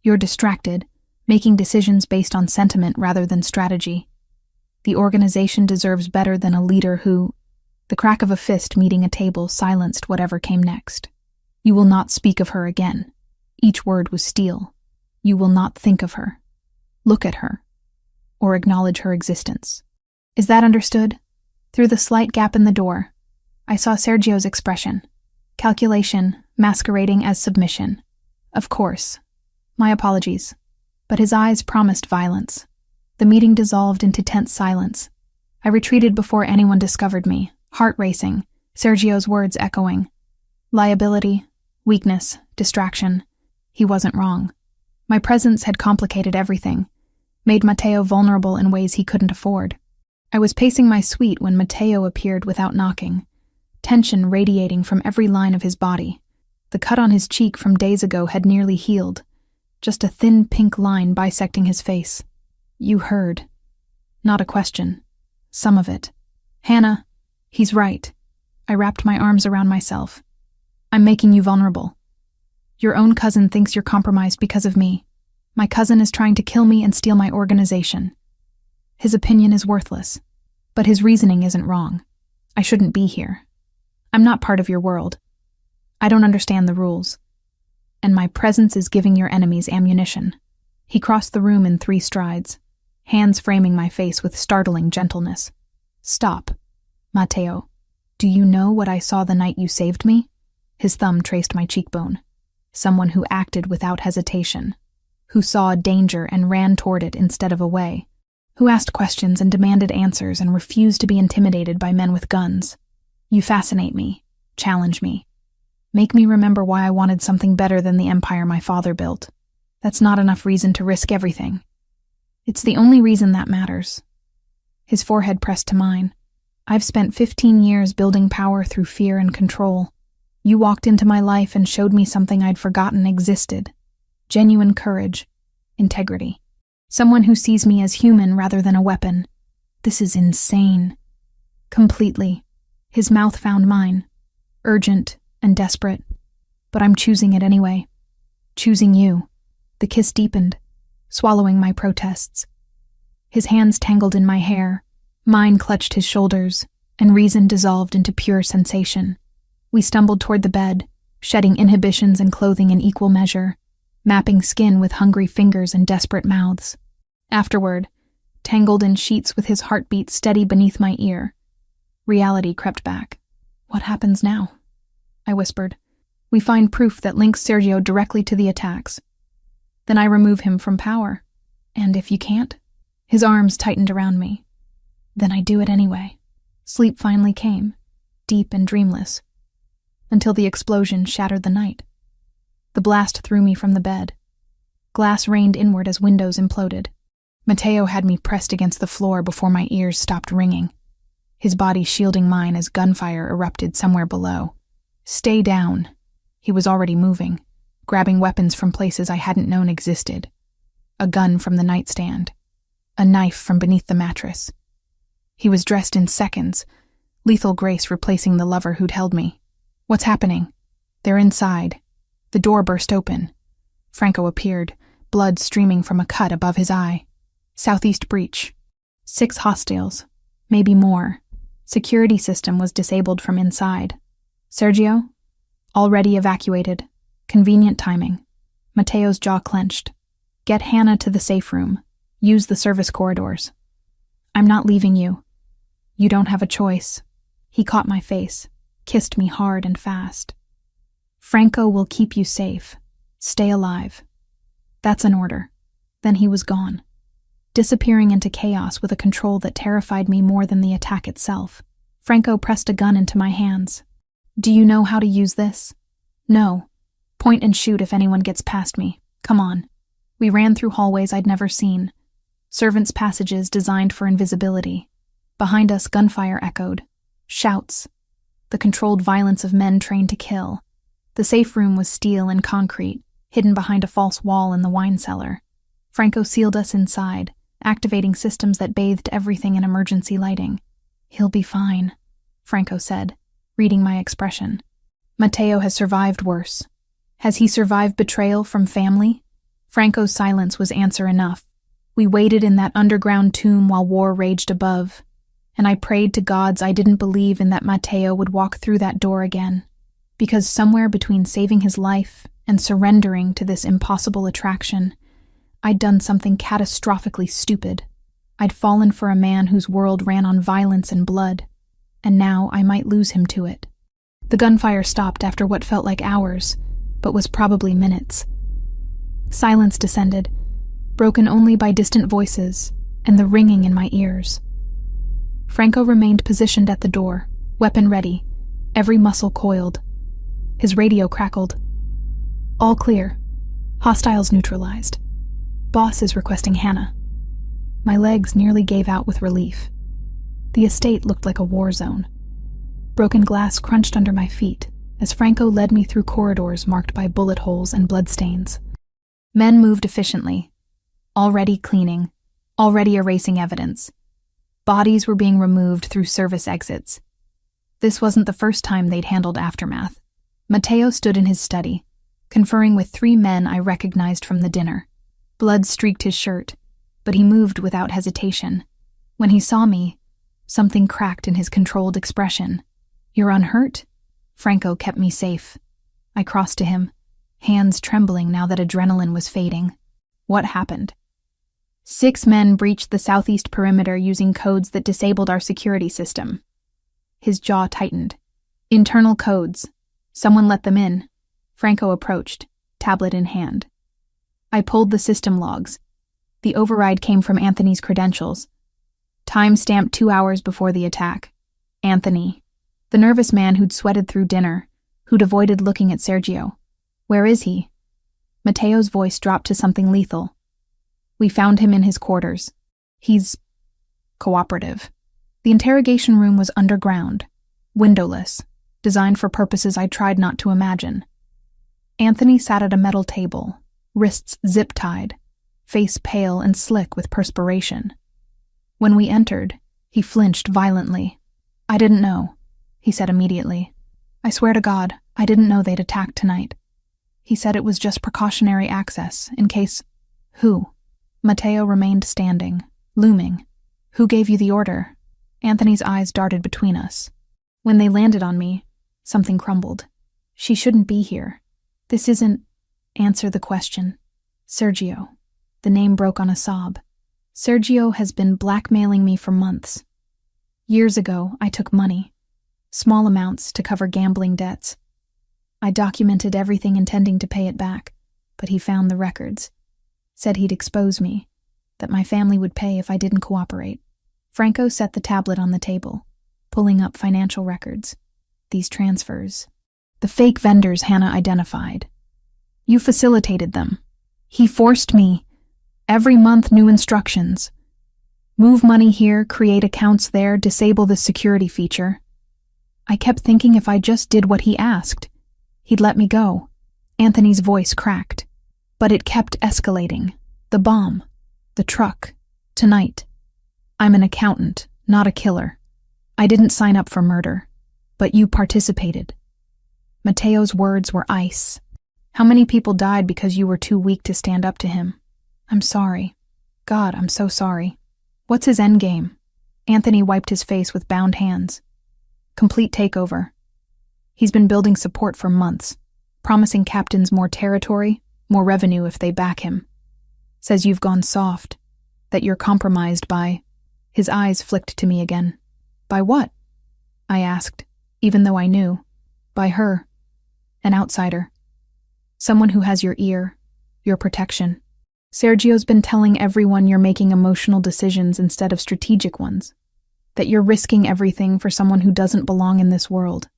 You're distracted, making decisions based on sentiment rather than strategy. The organization deserves better than a leader who... The crack of a fist meeting a table silenced whatever came next. You will not speak of her again. Each word was steel. You will not think of her, look at her, or acknowledge her existence. Is that understood? Through the slight gap in the door, I saw Sergio's expression. Calculation, masquerading as submission. Of course. My apologies. But his eyes promised violence. The meeting dissolved into tense silence. I retreated before anyone discovered me, heart racing, Sergio's words echoing. Liability, weakness, distraction. He wasn't wrong. My presence had complicated everything, made Mateo vulnerable in ways he couldn't afford. I was pacing my suite when Mateo appeared without knocking, tension radiating from every line of his body. The cut on his cheek from days ago had nearly healed, just a thin pink line bisecting his face. You heard. Not a question. Some of it. Hannah, he's right. I wrapped my arms around myself. I'm making you vulnerable. Your own cousin thinks you're compromised because of me. My cousin is trying to kill me and steal my organization. His opinion is worthless, but his reasoning isn't wrong. I shouldn't be here. I'm not part of your world. I don't understand the rules. And my presence is giving your enemies ammunition. He crossed the room in 3 strides, hands framing my face with startling gentleness. Stop. Mateo, do you know what I saw the night you saved me? His thumb traced my cheekbone. Someone who acted without hesitation, who saw danger and ran toward it instead of away, who asked questions and demanded answers and refused to be intimidated by men with guns. You fascinate me, challenge me, make me remember why I wanted something better than the empire my father built. That's not enough reason to risk everything. It's the only reason that matters. His forehead pressed to mine. I've spent 15 years building power through fear and control. You walked into my life and showed me something I'd forgotten existed. Genuine courage, integrity. Someone who sees me as human rather than a weapon. This is insane. Completely. His mouth found mine. Urgent and desperate. But I'm choosing it anyway. Choosing you. The kiss deepened, swallowing my protests. His hands tangled in my hair. Mine clutched his shoulders, and reason dissolved into pure sensation. We stumbled toward the bed, shedding inhibitions and clothing in equal measure, mapping skin with hungry fingers and desperate mouths. Afterward, tangled in sheets with his heartbeat steady beneath my ear, reality crept back. What happens now? I whispered. We find proof that links Sergio directly to the attacks. Then I remove him from power. And if you can't? His arms tightened around me. Then I do it anyway. Sleep finally came, deep and dreamless, until the explosion shattered the night. The blast threw me from the bed. Glass rained inward as windows imploded. Mateo had me pressed against the floor before my ears stopped ringing, his body shielding mine as gunfire erupted somewhere below. Stay down. He was already moving, grabbing weapons from places I hadn't known existed. A gun from the nightstand. A knife from beneath the mattress. He was dressed in seconds, lethal grace replacing the lover who'd held me. What's happening? They're inside. The door burst open. Franco appeared, blood streaming from a cut above his eye. Southeast breach. 6 hostiles. Maybe more. Security system was disabled from inside. Sergio? Already evacuated. Convenient timing. Mateo's jaw clenched. Get Hannah to the safe room. Use the service corridors. I'm not leaving you. You don't have a choice. He caught my face, kissed me hard and fast. Franco will keep you safe. Stay alive. That's an order. Then he was gone, disappearing into chaos with a control that terrified me more than the attack itself. Franco pressed a gun into my hands. Do you know how to use this? No. Point and shoot if anyone gets past me. Come on. We ran through hallways I'd never seen. Servants' passages designed for invisibility. Behind us, gunfire echoed. Shouts. The controlled violence of men trained to kill. The safe room was steel and concrete, hidden behind a false wall in the wine cellar. Franco sealed us inside, activating systems that bathed everything in emergency lighting. He'll be fine, Franco said, reading my expression. Mateo has survived worse. Has he survived betrayal from family? Franco's silence was answer enough. We waited in that underground tomb while war raged above, and I prayed to gods I didn't believe in that Mateo would walk through that door again, because somewhere between saving his life and surrendering to this impossible attraction, I'd done something catastrophically stupid. I'd fallen for a man whose world ran on violence and blood, and now I might lose him to it. The gunfire stopped after what felt like hours, but was probably minutes. Silence descended, broken only by distant voices and the ringing in my ears. Franco remained positioned at the door, weapon ready, every muscle coiled. His radio crackled. All clear. Hostiles neutralized. Boss is requesting Hannah. My legs nearly gave out with relief. The estate looked like a war zone. Broken glass crunched under my feet as Franco led me through corridors marked by bullet holes and bloodstains. Men moved efficiently, already cleaning, already erasing evidence. Bodies were being removed through service exits. This wasn't the first time they'd handled aftermath. Mateo stood in his study, conferring with 3 men I recognized from the dinner. Blood streaked his shirt, but he moved without hesitation. When he saw me, something cracked in his controlled expression. You're unhurt? Franco kept me safe. I crossed to him, hands trembling now that adrenaline was fading. What happened? 6 men breached the southeast perimeter using codes that disabled our security system. His jaw tightened. Internal codes. Someone let them in. Franco approached, tablet in hand. I pulled the system logs. The override came from Anthony's credentials. Time stamped 2 hours before the attack. Anthony. The nervous man who'd sweated through dinner, who'd avoided looking at Sergio. Where is he? Mateo's voice dropped to something lethal. We found him in his quarters. He's cooperative. The interrogation room was underground, windowless, designed for purposes I tried not to imagine. Anthony sat at a metal table, wrists zip-tied, face pale and slick with perspiration. When we entered, he flinched violently. I didn't know, he said immediately. I swear to God, I didn't know they'd attack tonight. He said it was just precautionary access, in case... Who? Mateo remained standing, looming. Who gave you the order? Anthony's eyes darted between us. When they landed on me, something crumbled. She shouldn't be here. This isn't... Answer the question. Sergio. The name broke on a sob. Sergio has been blackmailing me for months. Years ago, I took money. Small amounts to cover gambling debts. I documented everything intending to pay it back, but he found the records. Said he'd expose me, that my family would pay if I didn't cooperate. Franco set the tablet on the table, pulling up financial records. These transfers. The fake vendors Hannah identified. You facilitated them. He forced me. Every month new instructions. Move money here, create accounts there, disable the security feature. I kept thinking if I just did what he asked, He'd let me go. Anthony's voice cracked. But it kept escalating. The bomb. The truck. Tonight. I'm an accountant, not a killer. I didn't sign up for murder. But you participated. Mateo's words were ice. How many people died because you were too weak to stand up to him? I'm sorry. God, I'm so sorry. What's his endgame? Anthony wiped his face with bound hands. Complete takeover. He's been building support for months, promising captains more territory, more revenue if they back him. Says you've gone soft, that you're compromised by... His eyes flicked to me again. By what? I asked, even though I knew. By her. An outsider. Someone who has your ear, your protection. Sergio's been telling everyone you're making emotional decisions instead of strategic ones. That you're risking everything for someone who doesn't belong in this world.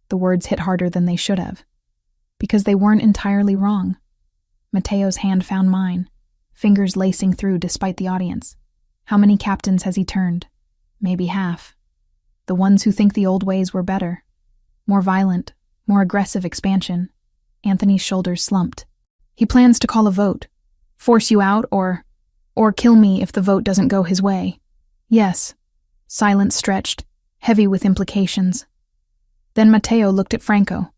The words hit harder than they should have. Because they weren't entirely wrong. Mateo's hand found mine, fingers lacing through despite the audience. How many captains has he turned? Maybe half. The ones who think the old ways were better. More violent, more aggressive expansion. Anthony's shoulders slumped. He plans to call a vote. Force you out or kill me if the vote doesn't go his way. Yes. Silence stretched, heavy with implications. Then Mateo looked at Franco.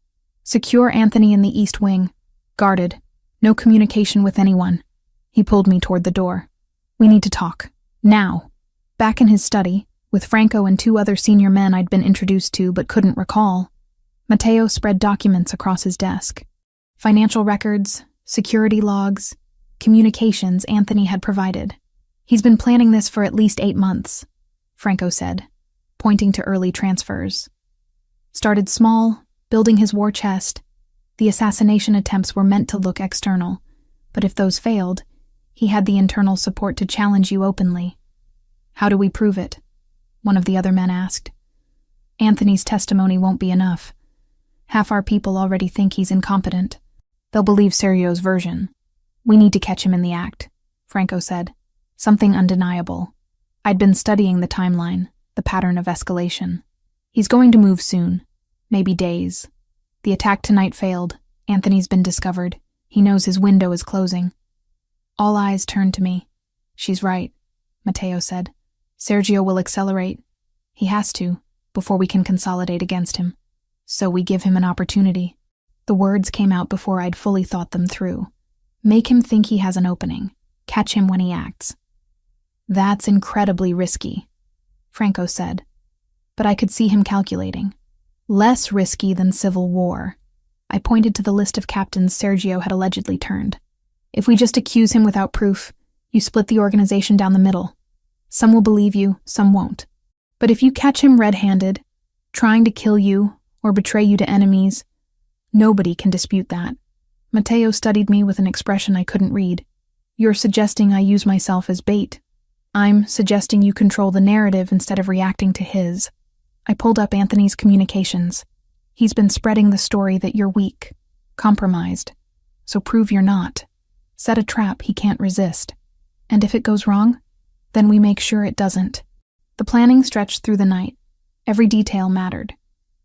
Secure Anthony in the east wing. Guarded. No communication with anyone. He pulled me toward the door. We need to talk. Now. Back in his study, with Franco and 2 other senior men I'd been introduced to but couldn't recall, Mateo spread documents across his desk. Financial records, security logs, communications Anthony had provided. He's been planning this for at least 8 months, Franco said, pointing to early transfers. Started small, building his war chest. The assassination attempts were meant to look external, but if those failed, he had the internal support to challenge you openly. How do we prove it? One of the other men asked. Anthony's testimony won't be enough. Half our people already think he's incompetent. They'll believe Sergio's version. We need to catch him in the act, Franco said. Something undeniable. I'd been studying the timeline, the pattern of escalation. He's going to move soon. Maybe days. The attack tonight failed. Anthony's been discovered. He knows his window is closing. All eyes turned to me. She's right, Mateo said. Sergio will accelerate. He has to, before we can consolidate against him. So we give him an opportunity. The words came out before I'd fully thought them through. Make him think he has an opening. Catch him when he acts. That's incredibly risky, Franco said. But I could see him calculating. Less risky than civil war. I pointed to the list of captains Sergio had allegedly turned. If we just accuse him without proof, you split the organization down the middle. Some will believe you, some won't. But if you catch him red-handed, trying to kill you or betray you to enemies, nobody can dispute that. Mateo studied me with an expression I couldn't read. You're suggesting I use myself as bait. I'm suggesting you control the narrative instead of reacting to his. I pulled up Anthony's communications. He's been spreading the story that you're weak, compromised. So prove you're not. Set a trap he can't resist. And if it goes wrong, then we make sure it doesn't. The planning stretched through the night. Every detail mattered.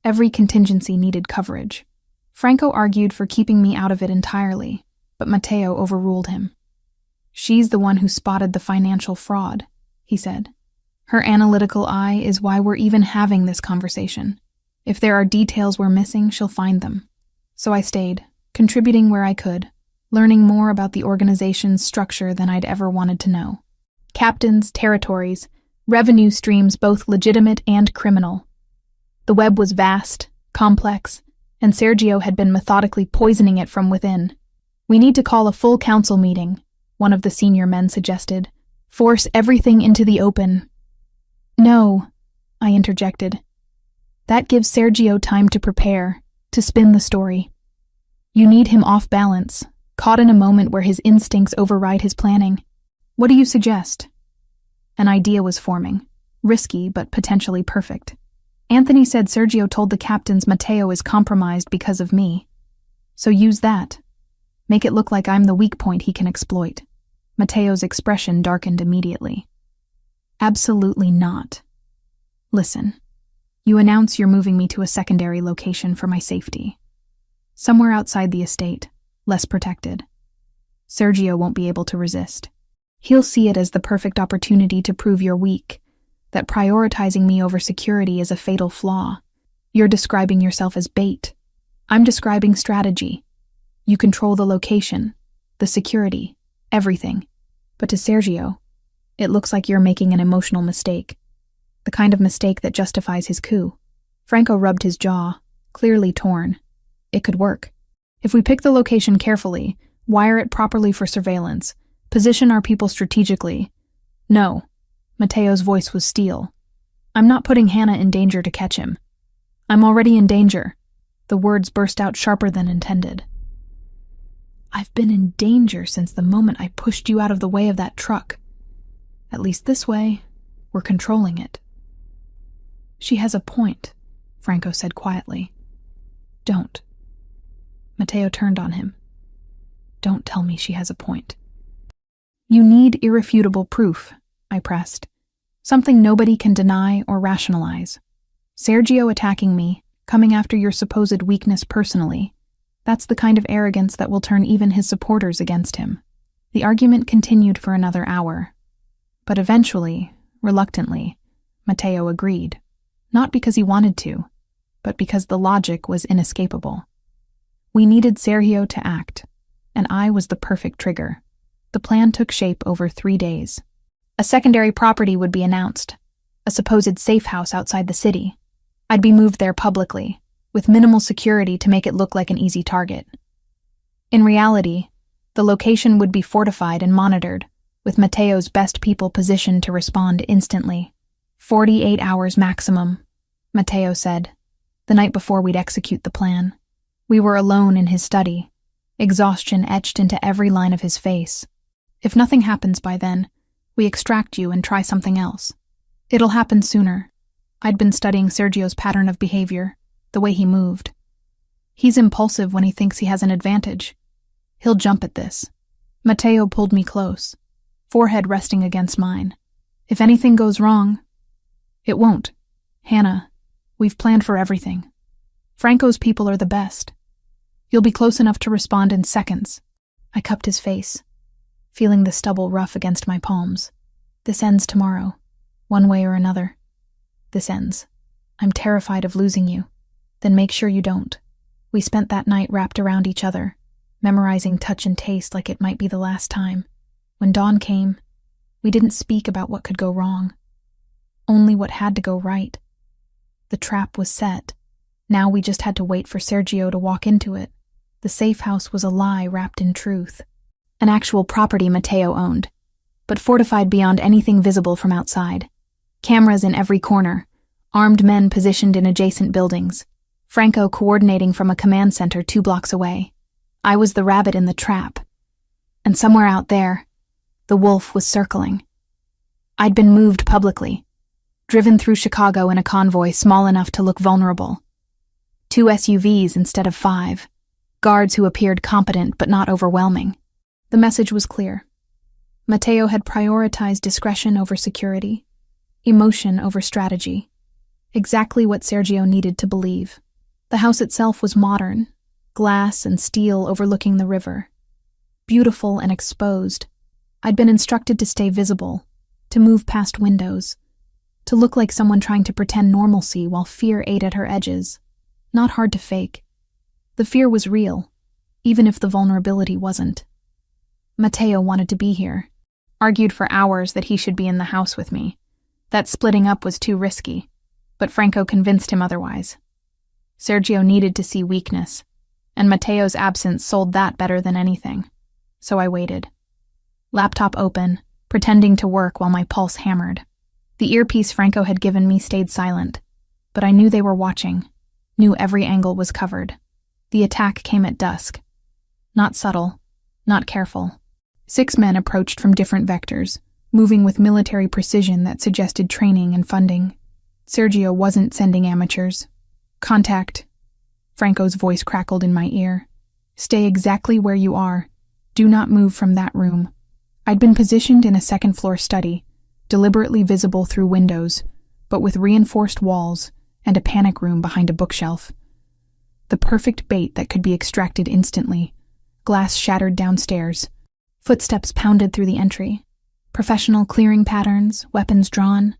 Every contingency needed coverage. Franco argued for keeping me out of it entirely, but Mateo overruled him. She's the one who spotted the financial fraud, he said. Her analytical eye is why we're even having this conversation. If there are details we're missing, she'll find them. So I stayed, contributing where I could, learning more about the organization's structure than I'd ever wanted to know. Captains, territories, revenue streams both legitimate and criminal. The web was vast, complex, and Sergio had been methodically poisoning it from within. We need to call a full council meeting, one of the senior men suggested. Force everything into the open. No, I interjected. That gives Sergio time to prepare, to spin the story. You need him off balance, caught in a moment where his instincts override his planning. What do you suggest? An idea was forming, risky but potentially perfect. Anthony said Sergio told the captains Mateo is compromised because of me. So use that. Make it look like I'm the weak point he can exploit. Mateo's expression darkened immediately. Absolutely not. Listen, you announce you're moving me to a secondary location for my safety. Somewhere outside the estate, less protected. Sergio won't be able to resist. He'll see it as the perfect opportunity to prove you're weak, that prioritizing me over security is a fatal flaw. You're describing yourself as bait. I'm describing strategy. You control the location, the security, everything. But to Sergio, it looks like you're making an emotional mistake. The kind of mistake that justifies his coup. Franco rubbed his jaw, clearly torn. It could work. If we pick the location carefully, wire it properly for surveillance, position our people strategically. No. Mateo's voice was steel. I'm not putting Hannah in danger to catch him. I'm already in danger. The words burst out sharper than intended. I've been in danger since the moment I pushed you out of the way of that truck. At least this way, we're controlling it. She has a point, Franco said quietly. Don't. Mateo turned on him. Don't tell me she has a point. You need irrefutable proof, I pressed. Something nobody can deny or rationalize. Sergio attacking me, coming after your supposed weakness personally, that's the kind of arrogance that will turn even his supporters against him. The argument continued for another hour. But eventually, reluctantly, Mateo agreed. Not because he wanted to, but because the logic was inescapable. We needed Sergio to act, and I was the perfect trigger. The plan took shape over 3 days. A secondary property would be announced, a supposed safe house outside the city. I'd be moved there publicly, with minimal security to make it look like an easy target. In reality, the location would be fortified and monitored, with Mateo's best people positioned to respond instantly. 48 hours maximum, Mateo said, the night before we'd execute the plan. We were alone in his study, exhaustion etched into every line of his face. If nothing happens by then, we extract you and try something else. It'll happen sooner. I'd been studying Sergio's pattern of behavior, the way he moved. He's impulsive when he thinks he has an advantage. He'll jump at this. Mateo pulled me close, forehead resting against mine. If anything goes wrong, it won't. Hannah, we've planned for everything. Franco's people are the best. You'll be close enough to respond in seconds. I cupped his face, feeling the stubble rough against my palms. This ends tomorrow, one way or another. This ends. I'm terrified of losing you. Then make sure you don't. We spent that night wrapped around each other, memorizing touch and taste like it might be the last time. When dawn came, we didn't speak about what could go wrong. Only what had to go right. The trap was set. Now we just had to wait for Sergio to walk into it. The safe house was a lie wrapped in truth. An actual property Mateo owned, but fortified beyond anything visible from outside. Cameras in every corner, armed men positioned in adjacent buildings, Franco coordinating from a command center 2 blocks away. I was the rabbit in the trap. And somewhere out there, the wolf was circling. I'd been moved publicly, driven through Chicago in a convoy small enough to look vulnerable. 2 SUVs instead of 5, guards who appeared competent but not overwhelming. The message was clear. Mateo had prioritized discretion over security, emotion over strategy. Exactly what Sergio needed to believe. The house itself was modern, glass and steel overlooking the river. Beautiful and exposed. I'd been instructed to stay visible, to move past windows, to look like someone trying to pretend normalcy while fear ate at her edges. Not hard to fake. The fear was real, even if the vulnerability wasn't. Mateo wanted to be here, argued for hours that he should be in the house with me. That splitting up was too risky, but Franco convinced him otherwise. Sergio needed to see weakness, and Mateo's absence sold that better than anything. So I waited. Laptop open, pretending to work while my pulse hammered. The earpiece Franco had given me stayed silent, but I knew they were watching, knew every angle was covered. The attack came at dusk. Not subtle, not careful. 6 men approached from different vectors, moving with military precision that suggested training and funding. Sergio wasn't sending amateurs. Contact. Franco's voice crackled in my ear. Stay exactly where you are. Do not move from that room. I'd been positioned in a second-floor study, deliberately visible through windows, but with reinforced walls and a panic room behind a bookshelf. The perfect bait that could be extracted instantly. Glass shattered downstairs. Footsteps pounded through the entry. Professional clearing patterns, weapons drawn.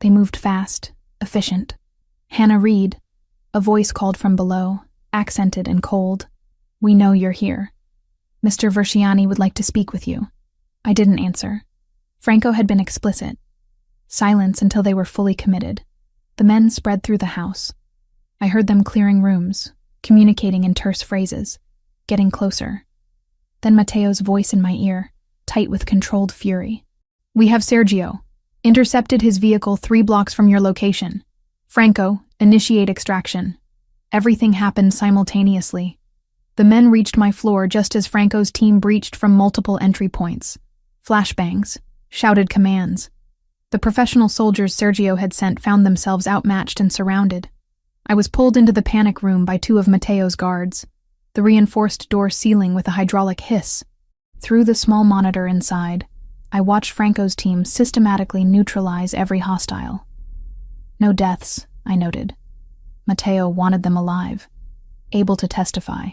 They moved fast, efficient. "Hannah Reed," a voice called from below, accented and cold. "We know you're here. Mr. Versiani would like to speak with you." I didn't answer. Franco had been explicit. Silence until they were fully committed. The men spread through the house. I heard them clearing rooms, communicating in terse phrases, getting closer. Then Matteo's voice in my ear, tight with controlled fury. "We have Sergio. Intercepted his vehicle 3 blocks from your location. Franco, initiate extraction." Everything happened simultaneously. The men reached my floor just as Franco's team breached from multiple entry points. Flashbangs, shouted commands. The professional soldiers Sergio had sent found themselves outmatched and surrounded. I was pulled into the panic room by 2 of Matteo's guards, the reinforced door sealing with a hydraulic hiss. Through the small monitor inside, I watched Franco's team systematically neutralize every hostile. No deaths, I noted. Matteo wanted them alive, able to testify.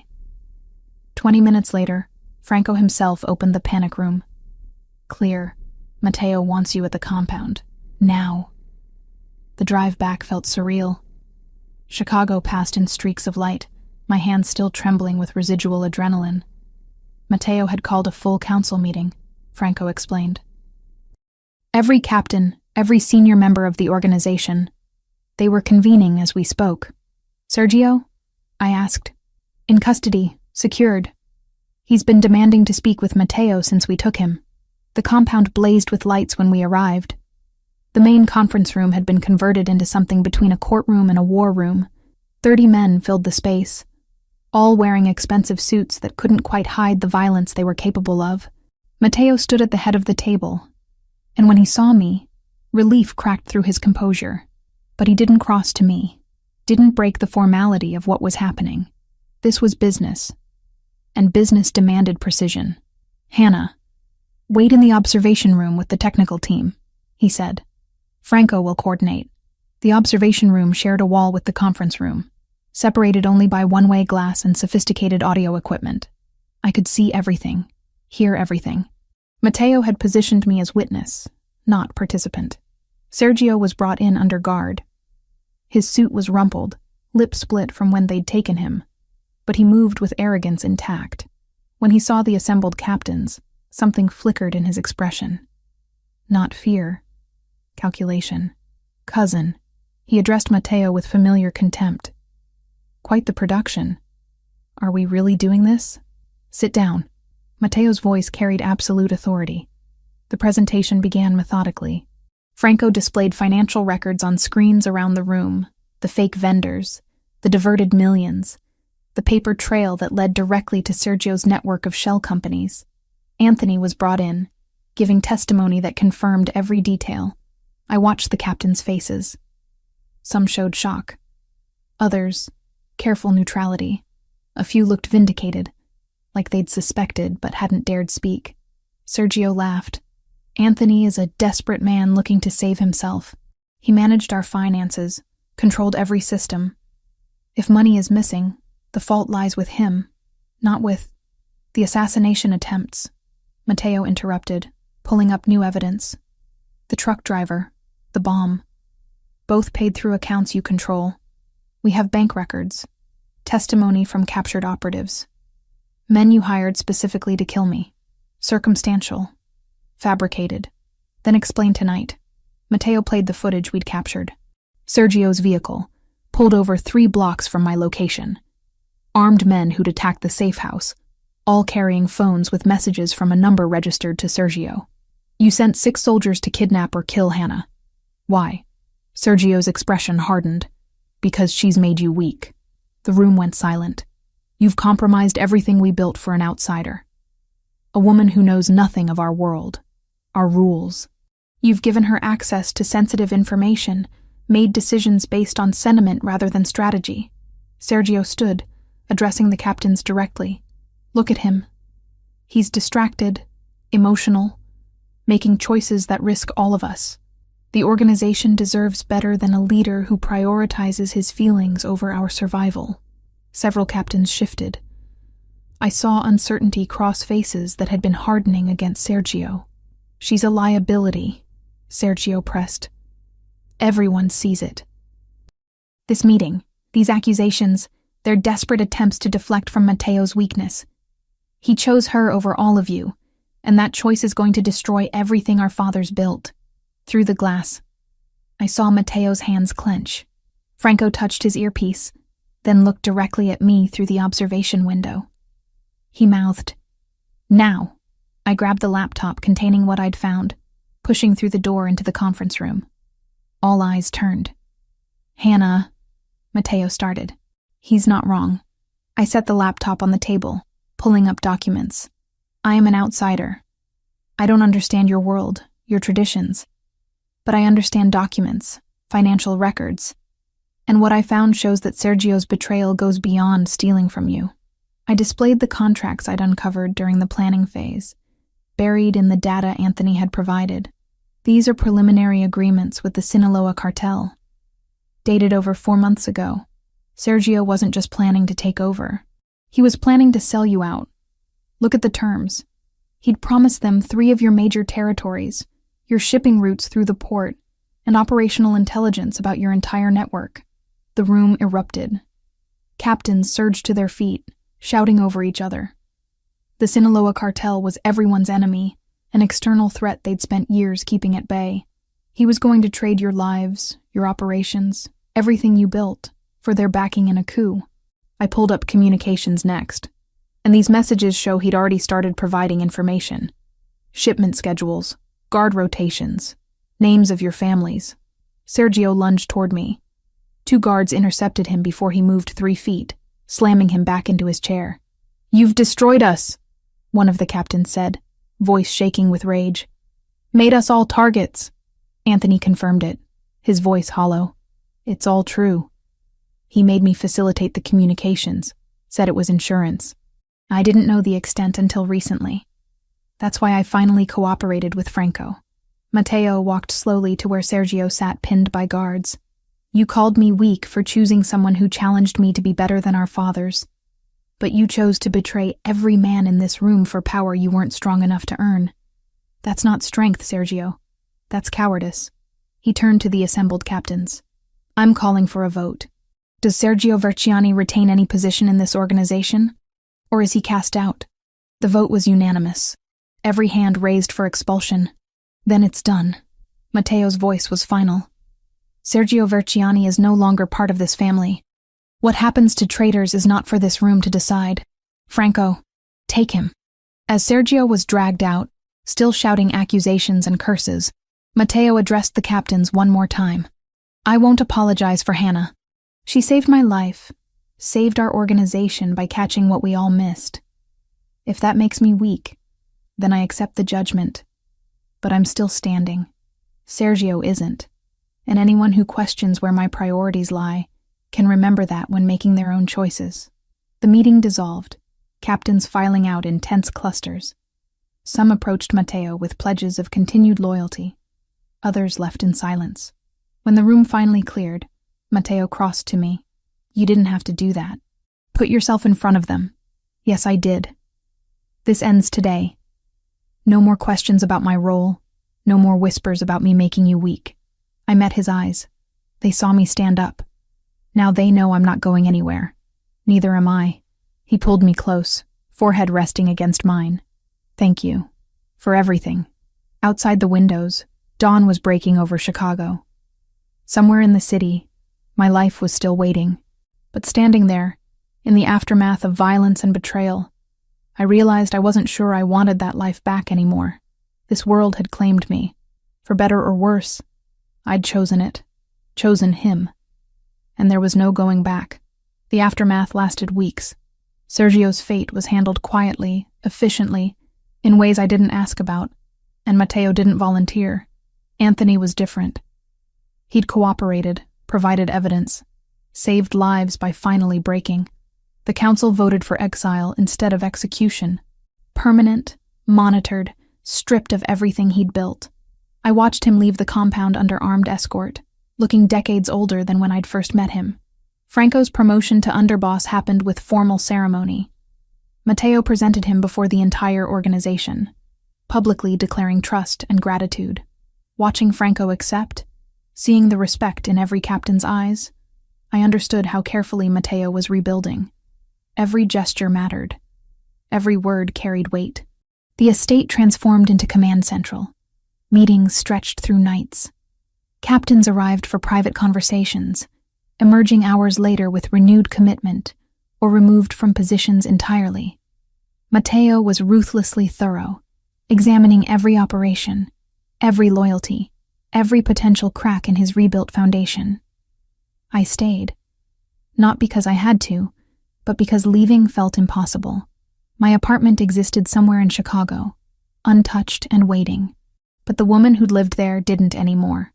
20 minutes later, Franco himself opened the panic room. "Clear. Matteo wants you at the compound. Now." The drive back felt surreal. Chicago passed in streaks of light, my hands still trembling with residual adrenaline. Matteo had called a full council meeting, Franco explained. Every captain, every senior member of the organization. They were convening as we spoke. "Sergio?" I asked. "In custody, secured. He's been demanding to speak with Matteo since we took him." The compound blazed with lights when we arrived. The main conference room had been converted into something between a courtroom and a war room. 30 men filled the space, all wearing expensive suits that couldn't quite hide the violence they were capable of. Matteo stood at the head of the table, and when he saw me, relief cracked through his composure. But he didn't cross to me, didn't break the formality of what was happening. This was business, and business demanded precision. "Hannah, wait in the observation room with the technical team," he said. "Franco will coordinate." The observation room shared a wall with the conference room, separated only by one-way glass and sophisticated audio equipment. I could see everything, hear everything. Matteo had positioned me as witness, not participant. Sergio was brought in under guard. His suit was rumpled, lip split from when they'd taken him, but he moved with arrogance intact. When he saw the assembled captains, something flickered in his expression. Not fear. Calculation. "Cousin." He addressed Matteo with familiar contempt. "Quite the production. Are we really doing this? Sit down." Matteo's voice carried absolute authority. The presentation began methodically. Franco displayed financial records on screens around the room, the fake vendors, the diverted millions, the paper trail that led directly to Sergio's network of shell companies. Anthony was brought in, giving testimony that confirmed every detail. I watched the captains' faces. Some showed shock. Others, careful neutrality. A few looked vindicated, like they'd suspected but hadn't dared speak. Sergio laughed. "Anthony is a desperate man looking to save himself. He managed our finances, controlled every system. If money is missing, the fault lies with him, not with the assassination attempts." Matteo interrupted, pulling up new evidence. "The truck driver, the bomb. Both paid through accounts you control. We have bank records, testimony from captured operatives. Men you hired specifically to kill me. Circumstantial. Fabricated. Then explain tonight." Matteo played the footage we'd captured. Sergio's vehicle, pulled over 3 blocks from my location. Armed men who'd attacked the safe house, all carrying phones with messages from a number registered to Sergio. "You sent 6 soldiers to kidnap or kill Hannah. Why?" Sergio's expression hardened. "Because she's made you weak." The room went silent. "You've compromised everything we built for an outsider. A woman who knows nothing of our world, our rules. You've given her access to sensitive information, made decisions based on sentiment rather than strategy." Sergio stood, addressing the captains directly. "Look at him. He's distracted, emotional, making choices that risk all of us. The organization deserves better than a leader who prioritizes his feelings over our survival." Several captains shifted. I saw uncertainty cross faces that had been hardening against Sergio. "She's a liability," Sergio pressed. "Everyone sees it." This meeting, these accusations, they're desperate attempts to deflect from Matteo's weakness. He chose her over all of you, and that choice is going to destroy everything our fathers built. Through the glass, I saw Matteo's hands clench. Franco touched his earpiece, then looked directly at me through the observation window. He mouthed, "Now." I grabbed the laptop containing what I'd found, pushing through the door into the conference room. All eyes turned. "Hannah," Matteo started. "He's not wrong." I set the laptop on the table, pulling up documents. "I am an outsider. I don't understand your world, your traditions. But I understand documents, financial records. And what I found shows that Sergio's betrayal goes beyond stealing from you." I displayed the contracts I'd uncovered during the planning phase, buried in the data Anthony had provided. These are preliminary agreements with the Sinaloa cartel. Dated over 4 months ago, Sergio wasn't just planning to take over. He was planning to sell you out. Look at the terms. He'd promised them 3 of your major territories, your shipping routes through the port, and operational intelligence about your entire network. The room erupted. Captains surged to their feet, shouting over each other. The Sinaloa cartel was everyone's enemy, an external threat they'd spent years keeping at bay. He was going to trade your lives, your operations, everything you built, for their backing in a coup. I pulled up communications next, and these messages show he'd already started providing information. Shipment schedules, guard rotations, names of your families. Sergio lunged toward me. 2 guards intercepted him before he moved 3 feet, slamming him back into his chair. "You've destroyed us," one of the captains said, voice shaking with rage. "Made us all targets." Anthony confirmed it, his voice hollow. "It's all true. He made me facilitate the communications, said it was insurance. I didn't know the extent until recently. That's why I finally cooperated with Franco." Matteo walked slowly to where Sergio sat pinned by guards. "You called me weak for choosing someone who challenged me to be better than our fathers. But you chose to betray every man in this room for power you weren't strong enough to earn. That's not strength, Sergio. That's cowardice." He turned to the assembled captains. "I'm calling for a vote. Does Sergio Verciani retain any position in this organization? Or is he cast out?" The vote was unanimous. Every hand raised for expulsion. "Then it's done." Matteo's voice was final. "Sergio Verciani is no longer part of this family. What happens to traitors is not for this room to decide. Franco, take him." As Sergio was dragged out, still shouting accusations and curses, Matteo addressed the captains one more time. "I won't apologize for Hannah. She saved my life, saved our organization by catching what we all missed. If that makes me weak, then I accept the judgment. But I'm still standing. Sergio isn't. And anyone who questions where my priorities lie can remember that when making their own choices." The meeting dissolved, captains filing out in tense clusters. Some approached Matteo with pledges of continued loyalty. Others left in silence. When the room finally cleared, Matteo crossed to me. "You didn't have to do that. Put yourself in front of them." "Yes, I did. This ends today. No more questions about my role. No more whispers about me making you weak." I met his eyes. They saw me stand up. Now they know I'm not going anywhere. Neither am I. He pulled me close, forehead resting against mine. "Thank you. For everything." Outside the windows, dawn was breaking over Chicago. Somewhere in the city, my life was still waiting. But standing there, in the aftermath of violence and betrayal, I realized I wasn't sure I wanted that life back anymore. This world had claimed me. For better or worse, I'd chosen it. Chosen him. And there was no going back. The aftermath lasted weeks. Sergio's fate was handled quietly, efficiently, in ways I didn't ask about, and Matteo didn't volunteer. Anthony was different. He'd cooperated, provided evidence, saved lives by finally breaking. The council voted for exile instead of execution. Permanent, monitored, stripped of everything he'd built. I watched him leave the compound under armed escort, looking decades older than when I'd first met him. Franco's promotion to underboss happened with formal ceremony. Matteo presented him before the entire organization, publicly declaring trust and gratitude. Watching Franco accept, seeing the respect in every captain's eyes, I understood how carefully Matteo was rebuilding. Every gesture mattered. Every word carried weight. The estate transformed into command central. Meetings stretched through nights. Captains arrived for private conversations, emerging hours later with renewed commitment or removed from positions entirely. Matteo was ruthlessly thorough, examining every operation, every loyalty, every potential crack in his rebuilt foundation. I stayed, not because I had to, but because leaving felt impossible. My apartment existed somewhere in Chicago, untouched and waiting, but the woman who'd lived there didn't anymore.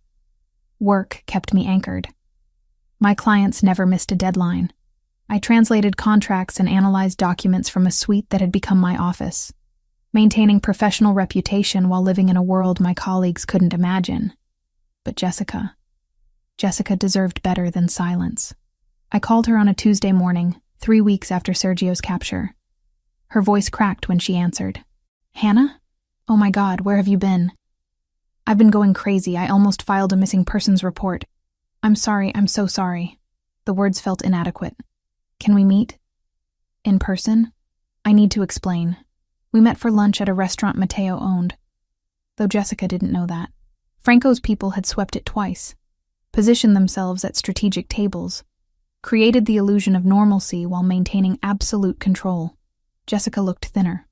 Work kept me anchored. My clients never missed a deadline. I translated contracts and analyzed documents from a suite that had become my office, maintaining professional reputation while living in a world my colleagues couldn't imagine. But Jessica deserved better than silence. I called her on a Tuesday morning, 3 weeks after Sergio's capture. Her voice cracked when she answered. "Hannah? Oh my God, where have you been? I've been going crazy. I almost filed a missing persons report. I'm sorry, I'm so sorry." The words felt inadequate. "Can we meet? In person? I need to explain. We met for lunch at a restaurant Matteo owned." Though Jessica didn't know that. Franco's people had swept it twice, positioned themselves at strategic tables, created the illusion of normalcy while maintaining absolute control. Jessica looked thinner,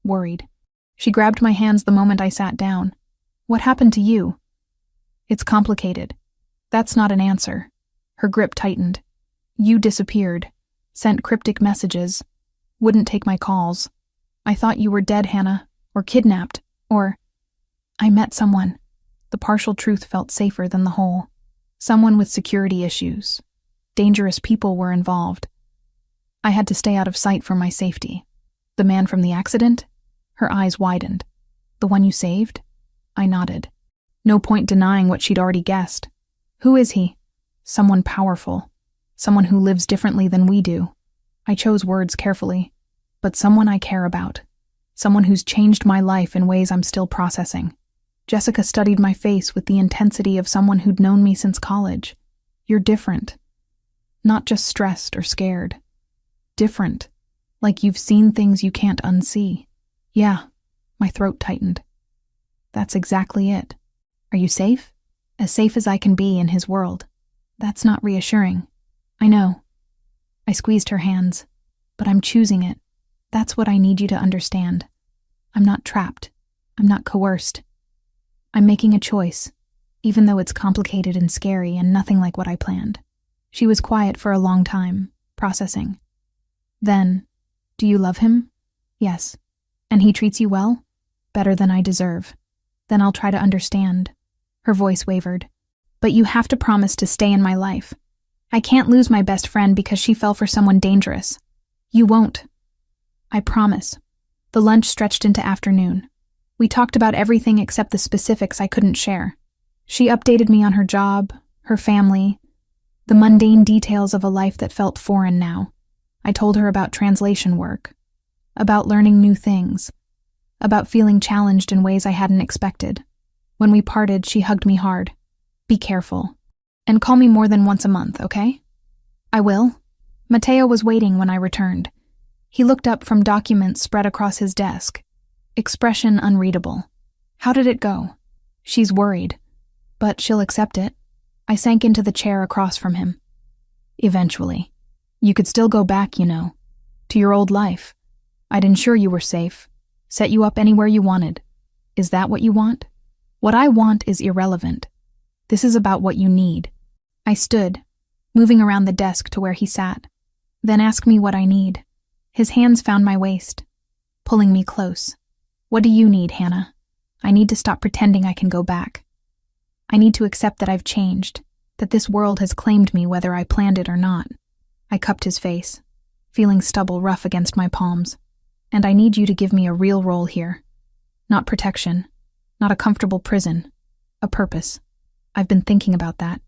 worried. She grabbed my hands the moment I sat down. "What happened to you?" "It's complicated. That's not an answer." Her grip tightened. "You disappeared, sent cryptic messages, wouldn't take my calls. I thought you were dead, Hannah, or kidnapped, or I met someone." The partial truth felt safer than the whole. Someone with security issues. Dangerous people were involved. I had to stay out of sight for my safety. "The man from the accident?" Her eyes widened. "The one you saved?" I nodded. No point denying what she'd already guessed. "Who is he?" "Someone powerful. Someone who lives differently than we do." I chose words carefully. "But someone I care about. Someone who's changed my life in ways I'm still processing." Jessica studied my face with the intensity of someone who'd known me since college. "You're different. Not just stressed or scared. Different. Like you've seen things you can't unsee." "Yeah." My throat tightened. "That's exactly it." "Are you safe?" "As safe as I can be in his world." "That's not reassuring." "I know." I squeezed her hands. "But I'm choosing it. That's what I need you to understand. I'm not trapped. I'm not coerced. I'm making a choice, even though it's complicated and scary and nothing like what I planned." She was quiet for a long time, processing. "Then, do you love him?" "Yes." "And he treats you well?" "Better than I deserve." "Then I'll try to understand." Her voice wavered. "But you have to promise to stay in my life. I can't lose my best friend because she fell for someone dangerous." "You won't." "I promise." The lunch stretched into afternoon. We talked about everything except the specifics I couldn't share. She updated me on her job, her family, the mundane details of a life that felt foreign now. I told her about translation work, about learning new things, about feeling challenged in ways I hadn't expected. When we parted, she hugged me hard. "Be careful. And call me more than once a month, okay?" "I will." Matteo was waiting when I returned. He looked up from documents spread across his desk, expression unreadable. "How did it go?" "She's worried, but she'll accept it." I sank into the chair across from him. "Eventually. You could still go back, you know, to your old life. I'd ensure you were safe, set you up anywhere you wanted. Is that what you want?" "What I want is irrelevant. This is about what you need." I stood, moving around the desk to where he sat. "Then ask me what I need." His hands found my waist, pulling me close. "What do you need, Hannah?" "I need to stop pretending I can go back. I need to accept that I've changed, that this world has claimed me whether I planned it or not." I cupped his face, feeling stubble rough against my palms. "And I need you to give me a real role here. Not protection, not a comfortable prison, a purpose. I've been thinking about that."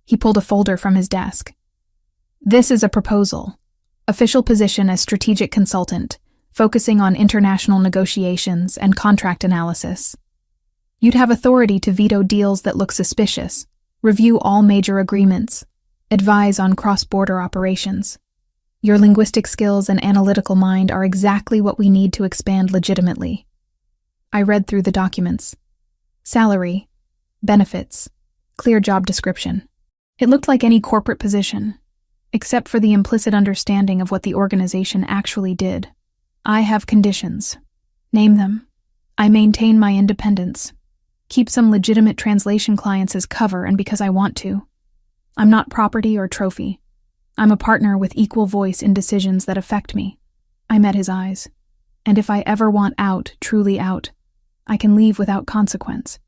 He pulled a folder from his desk. This is a proposal. Official position as strategic consultant, focusing on international negotiations and contract analysis. You'd have authority to veto deals that look suspicious, review all major agreements, advise on cross-border operations. Your linguistic skills and analytical mind are exactly what we need to expand legitimately. I read through the documents. Salary, benefits, clear job description. It looked like any corporate position, except for the implicit understanding of what the organization actually did. I have conditions. Name them. I maintain my independence. Keep some legitimate translation clients as cover and because I want to. I'm not property or trophy. I'm a partner with equal voice in decisions that affect me. I met his eyes. And if I ever want out, truly out, I can leave without consequence.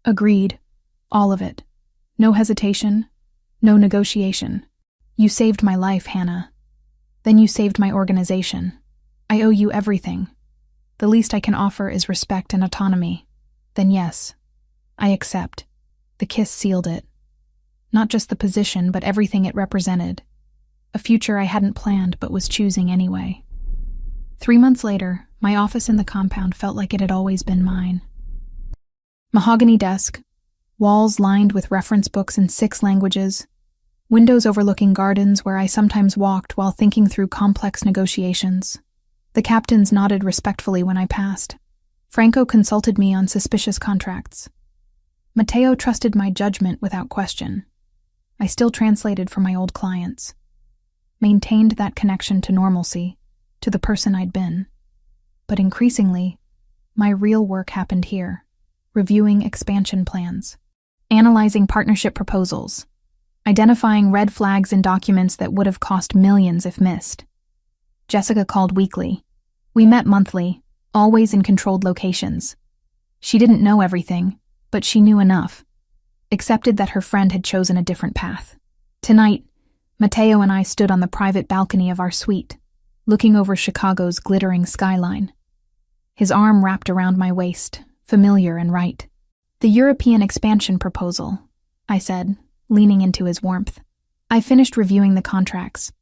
Agreed. All of it. No hesitation. No negotiation. You saved my life, Hannah. Then you saved my organization. I owe you everything. The least I can offer is respect and autonomy. Then yes, I accept. The kiss sealed it. Not just the position, but everything it represented. A future I hadn't planned but was choosing anyway. 3 months later, my office in the compound felt like it had always been mine. Mahogany desk, walls lined with reference books in 6 languages, windows overlooking gardens where I sometimes walked while thinking through complex negotiations. The captains nodded respectfully when I passed. Franco consulted me on suspicious contracts. Matteo trusted my judgment without question. I still translated for my old clients. Maintained that connection to normalcy, to the person I'd been. But increasingly, my real work happened here, reviewing expansion plans, analyzing partnership proposals, identifying red flags in documents that would have cost millions if missed. Jessica called weekly. We met monthly, always in controlled locations. She didn't know everything, but she knew enough, accepted that her friend had chosen a different path. Tonight, Matteo and I stood on the private balcony of our suite, looking over Chicago's glittering skyline. His arm wrapped around my waist, familiar and right. The European expansion proposal, I said, leaning into his warmth. I finished reviewing the contracts.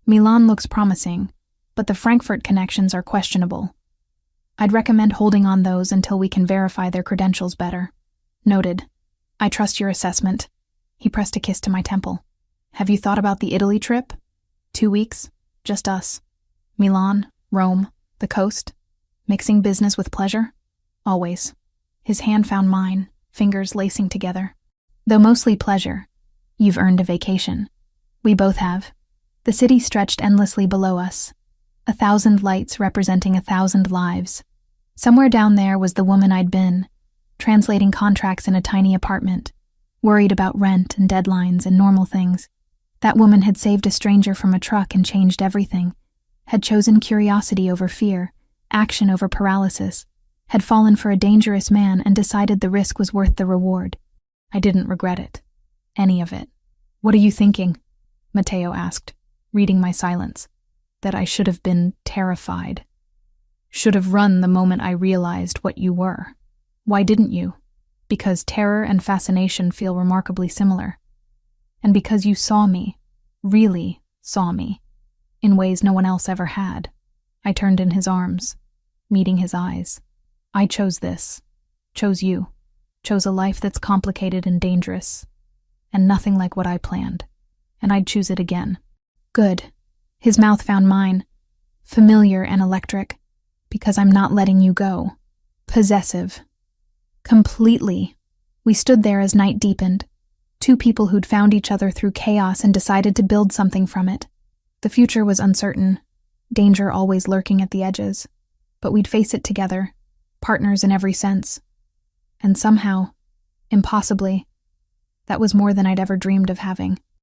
Milan looks promising, but the Frankfurt connections are questionable. I'd recommend holding on those until we can verify their credentials better. Noted. I trust your assessment. He pressed a kiss to my temple. Have you thought about the Italy trip? 2 weeks, just us. Milan, Rome, the coast. Mixing business with pleasure? Always. His hand found mine, fingers lacing together. Though mostly pleasure, you've earned a vacation. We both have. The city stretched endlessly below us. 1,000 lights representing 1,000 lives. Somewhere down there was the woman I'd been, translating contracts in a tiny apartment, worried about rent and deadlines and normal things. That woman had saved a stranger from a truck and changed everything, had chosen curiosity over fear, action over paralysis, had fallen for a dangerous man and decided the risk was worth the reward. I didn't regret it. Any of it. What are you thinking? Matteo asked, reading my silence. That I should have been terrified. Should have run the moment I realized what you were. Why didn't you? Because terror and fascination feel remarkably similar. And because you saw me, really saw me, in ways no one else ever had. I turned in his arms, meeting his eyes. I chose this, chose you, chose a life that's complicated and dangerous, and nothing like what I planned. And I'd choose it again. Good. His mouth found mine, familiar and electric, because I'm not letting you go. Possessive. Completely. We stood there as night deepened, 2 people who'd found each other through chaos and decided to build something from it. The future was uncertain, danger always lurking at the edges, but we'd face it together, partners in every sense. And somehow, impossibly, that was more than I'd ever dreamed of having.